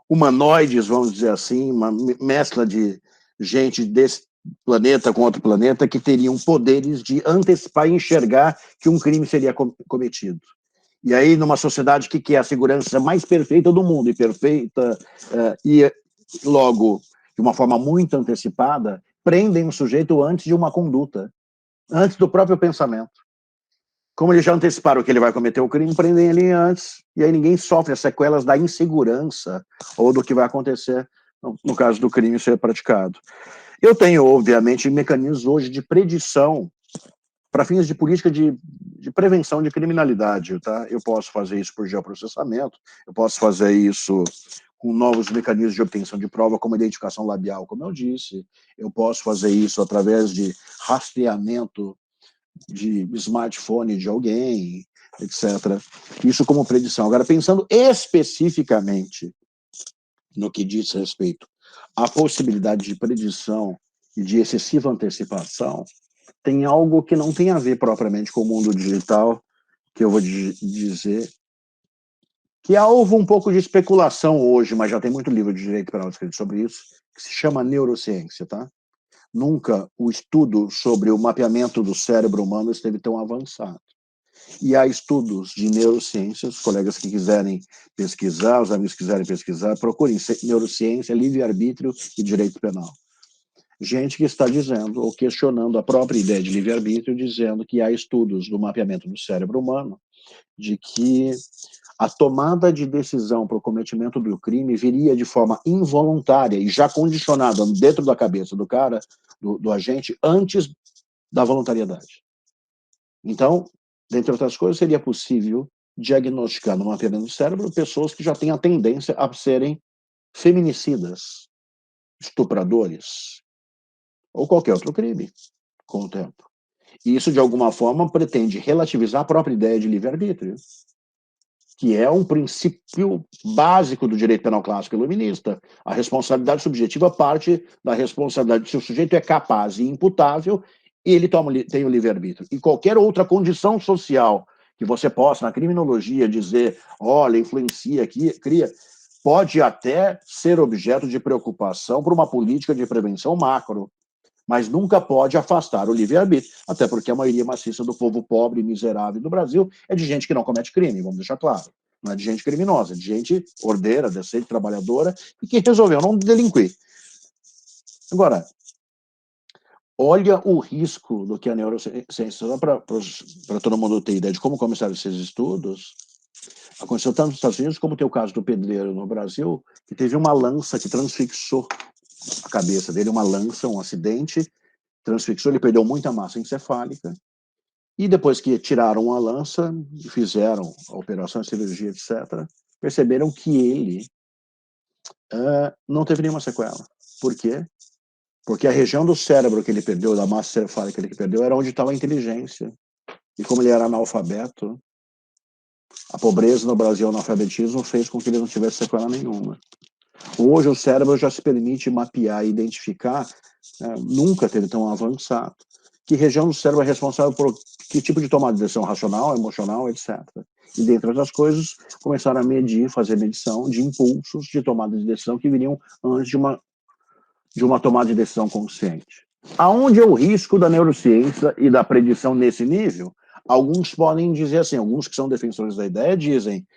humanoides, vamos dizer assim, uma mescla de gente desse planeta com outro planeta, que teriam poderes de antecipar e enxergar que um crime seria cometido. E aí, numa sociedade que é a segurança mais perfeita do mundo, e logo, de uma forma muito antecipada, prendem o sujeito antes de uma conduta, antes do próprio pensamento. Como eles já anteciparam que ele vai cometer o crime, prendem ele antes, e aí ninguém sofre as sequelas da insegurança ou do que vai acontecer no caso do crime ser praticado. Eu tenho, obviamente, mecanismos hoje de predição para fins de política de prevenção de criminalidade, tá? Eu posso fazer isso por geoprocessamento, eu posso fazer isso com novos mecanismos de obtenção de prova, como identificação labial, como eu disse, eu posso fazer isso através de rastreamento de smartphone de alguém, etc. Isso como predição. Agora, pensando especificamente no que diz respeito à possibilidade de predição e de excessiva antecipação, tem algo que não tem a ver propriamente com o mundo digital, que eu vou dizer, que há um pouco de especulação hoje, mas já tem muito livro de direito penal escrito sobre isso, que se chama neurociência, tá? Nunca o estudo sobre o mapeamento do cérebro humano esteve tão avançado. E há estudos de neurociência, os colegas que quiserem pesquisar, os amigos que quiserem pesquisar, procurem neurociência, livre-arbítrio e direito penal. Gente que está dizendo, ou questionando a própria ideia de livre-arbítrio, dizendo que há estudos do mapeamento do cérebro humano, de que a tomada de decisão para o cometimento do crime viria de forma involuntária e já condicionada dentro da cabeça do cara, do agente, antes da voluntariedade. Então, dentre outras coisas, seria possível diagnosticar no mapeamento do cérebro pessoas que já têm a tendência a serem feminicidas, estupradores, ou qualquer outro crime, com o tempo. E isso, de alguma forma, pretende relativizar a própria ideia de livre-arbítrio, que é um princípio básico do direito penal clássico iluminista. A responsabilidade subjetiva parte da responsabilidade. Se o sujeito é capaz e imputável, ele tem o livre-arbítrio. E qualquer outra condição social que você possa, na criminologia, dizer, olha, influencia, cria, pode até ser objeto de preocupação por uma política de prevenção macro. mas nunca pode afastar o livre-arbítrio, até porque a maioria maciça do povo pobre e miserável do Brasil é de gente que não comete crime, vamos deixar claro. Não é de gente criminosa, é de gente ordeira, decente, trabalhadora, e que resolveu não delinquir. Agora, olha o risco do que a neurociência, só para todo mundo ter ideia de como começaram esses estudos. Aconteceu tanto nos Estados Unidos como tem o caso do pedreiro no Brasil, que teve uma lança que transfixou a cabeça dele, uma lança, um acidente, transfixou, ele perdeu muita massa encefálica, e depois que tiraram a lança, fizeram a operação, a cirurgia, etc., perceberam que ele não teve nenhuma sequela. Por quê? Porque a região do cérebro que ele perdeu, da massa encefálica que ele perdeu, era onde estava a inteligência. E como ele era analfabeto, a pobreza no Brasil, o analfabetismo, fez com que ele não tivesse sequela nenhuma. Hoje o cérebro já se permite mapear e identificar, nunca teve tão avançado, que região do cérebro é responsável por que tipo de tomada de decisão racional, emocional, etc. E, dentre outras coisas, começaram a medir, fazer medição de impulsos de tomada de decisão que viriam antes de uma tomada de decisão consciente. Aonde é o risco da neurociência e da predição nesse nível? Alguns podem dizer assim, alguns que são defensores da ideia dizem,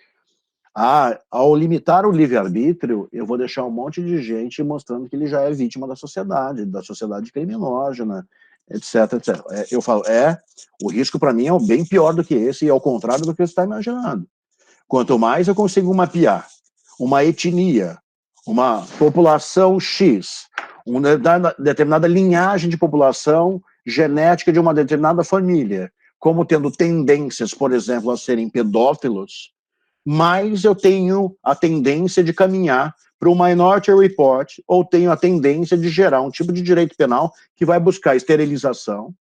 ao limitar o livre-arbítrio, eu vou deixar um monte de gente mostrando que ele já é vítima da sociedade criminógena, etc, etc. Eu falo, o risco para mim é bem pior do que esse, e ao contrário do que você está imaginando. Quanto mais eu consigo mapear uma etnia, uma população X, uma determinada linhagem de população genética de uma determinada família, como tendo tendências, por exemplo, a serem pedófilos, mais eu tenho a tendência de caminhar para o Minority Report, ou tenho a tendência de gerar um tipo de direito penal que vai buscar esterilização,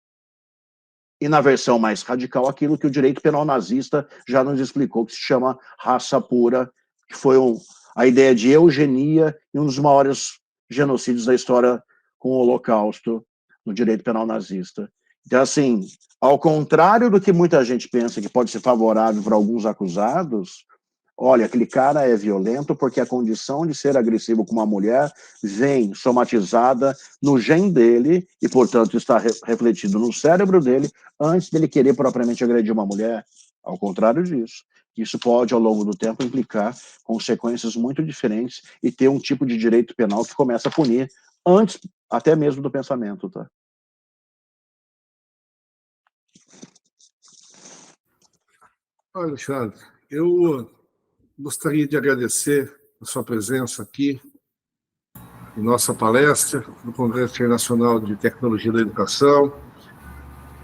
e na versão mais radical, aquilo que o direito penal nazista já nos explicou, que se chama raça pura, que foi a ideia de eugenia e um dos maiores genocídios da história com o Holocausto no direito penal nazista. Então, assim, ao contrário do que muita gente pensa que pode ser favorável para alguns acusados, olha, aquele cara é violento porque a condição de ser agressivo com uma mulher vem somatizada no gene dele e, portanto, está refletido no cérebro dele antes dele querer propriamente agredir uma mulher. Ao contrário disso. Isso pode, ao longo do tempo, implicar consequências muito diferentes e ter um tipo de direito penal que começa a punir antes até mesmo do pensamento, tá? Olha, Alexandre, eu gostaria de agradecer a sua presença aqui em nossa palestra no Congresso Internacional de Tecnologia da Educação.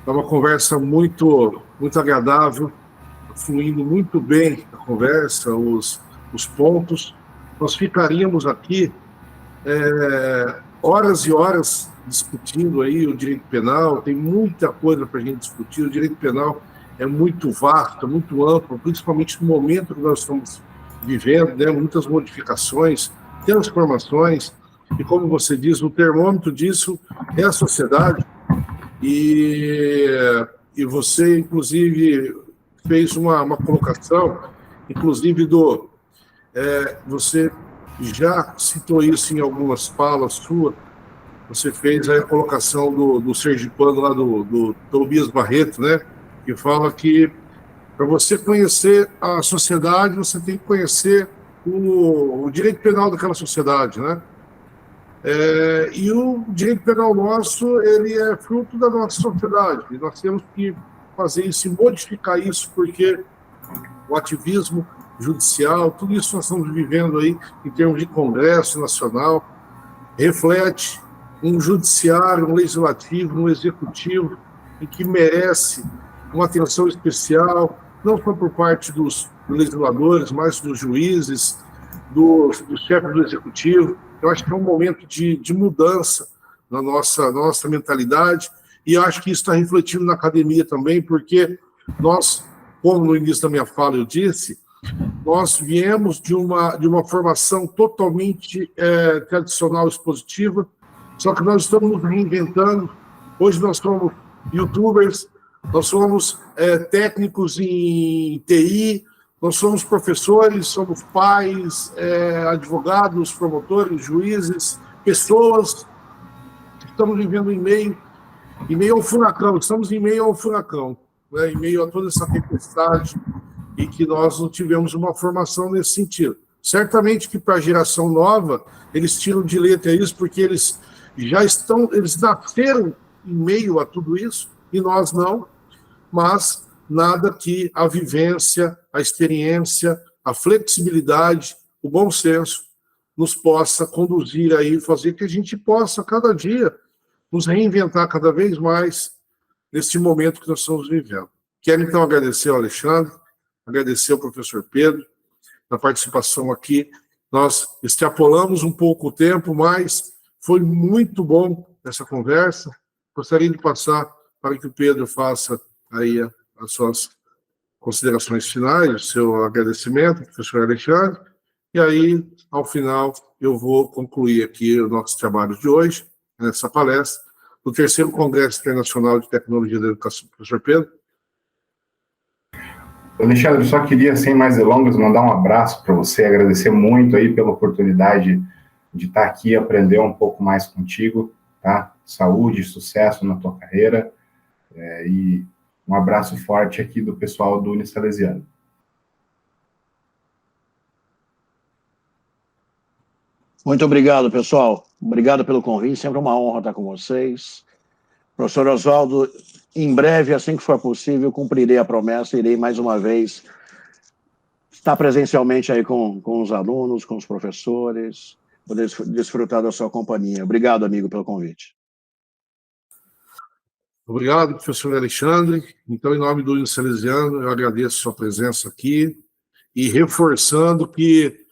É uma conversa muito agradável, fluindo muito bem a conversa, os pontos. Nós ficaríamos aqui horas e horas discutindo aí o direito penal, tem muita coisa para a gente discutir. O direito penal é muito vasto, é muito amplo, principalmente no momento que nós estamos vivendo, né? Muitas modificações, transformações, e como você diz, o termômetro disso é a sociedade, e você, inclusive, fez uma colocação, inclusive, você já citou isso em algumas falas suas, você fez a colocação do sergipano lá, do Tobias Barreto, né? Que fala que para você conhecer a sociedade, você tem que conhecer o direito penal daquela sociedade, né? E o direito penal nosso, ele é fruto da nossa sociedade. E nós temos que fazer isso e modificar isso, porque o ativismo judicial, tudo isso que nós estamos vivendo aí em termos de Congresso Nacional, reflete um judiciário, um legislativo, um executivo, em que merece uma atenção especial, não só por parte dos legisladores, mas dos juízes, dos chefes do executivo. Eu acho que é um momento de mudança na nossa mentalidade, e acho que isso está refletindo na academia também, porque nós, como no início da minha fala eu disse, nós viemos de uma formação totalmente tradicional expositiva, só que nós estamos nos reinventando. Hoje nós somos youtubers, nós somos técnicos em TI, nós somos professores, somos pais, advogados, promotores, juízes, pessoas que estamos vivendo em meio ao furacão, estamos em meio ao furacão, né? Em meio a toda essa tempestade, e que nós não tivemos uma formação nesse sentido. Certamente que para a geração nova, eles tiram de letra isso, porque eles nasceram em meio a tudo isso, e nós não, mas nada que a vivência, a experiência, a flexibilidade, o bom senso nos possa conduzir aí, fazer que a gente possa, cada dia, nos reinventar cada vez mais neste momento que nós estamos vivendo. Quero, então, agradecer ao Alexandre, agradecer ao professor Pedro, na participação aqui. Nós extrapolamos um pouco o tempo, mas foi muito bom essa conversa. Gostaria de passar para que o Pedro faça aí as suas considerações finais, o seu agradecimento, professor Alexandre, e aí, ao final, eu vou concluir aqui o nosso trabalho de hoje, nessa palestra, do 3º Congresso Internacional de Tecnologia da Educação. Professor Pedro? Alexandre, eu só queria, sem mais delongas, mandar um abraço para você, agradecer muito aí pela oportunidade de estar aqui e aprender um pouco mais contigo, tá? Saúde, sucesso na tua carreira, e um abraço forte aqui do pessoal do Unisalesiano. Muito obrigado, pessoal. Obrigado pelo convite, sempre uma honra estar com vocês. Professor Oswaldo, em breve, assim que for possível, cumprirei a promessa, irei mais uma vez estar presencialmente aí com os alunos, com os professores, poder desfrutar da sua companhia. Obrigado, amigo, pelo convite. Obrigado, professor Alexandre. Então, em nome do Unisalesiano, eu agradeço a sua presença aqui e reforçando que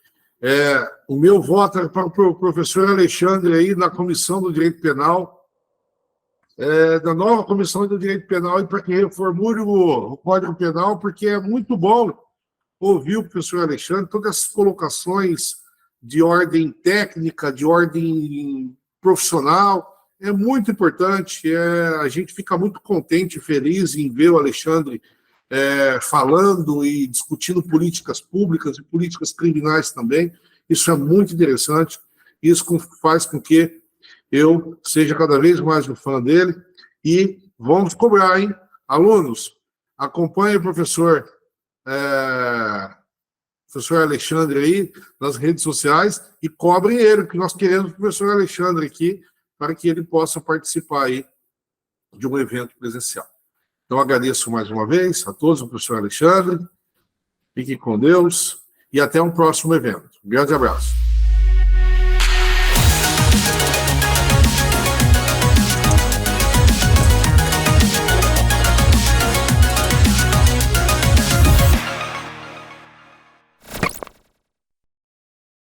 o meu voto é para o professor Alexandre aí na Comissão do Direito Penal, da nova Comissão do Direito Penal, e para que reformule o Código Penal, porque é muito bom ouvir o professor Alexandre, todas as colocações de ordem técnica, de ordem profissional, é muito importante, a gente fica muito contente e feliz em ver o Alexandre falando e discutindo políticas públicas e políticas criminais também. Isso é muito interessante, isso faz com que eu seja cada vez mais um fã dele, e vamos cobrar, hein? Alunos, acompanhem o professor Alexandre aí nas redes sociais e cobrem ele, que nós queremos o professor Alexandre aqui para que ele possa participar aí de um evento presencial. Então, agradeço mais uma vez a todos, o professor Alexandre, fiquem com Deus e até um próximo evento. Um grande abraço.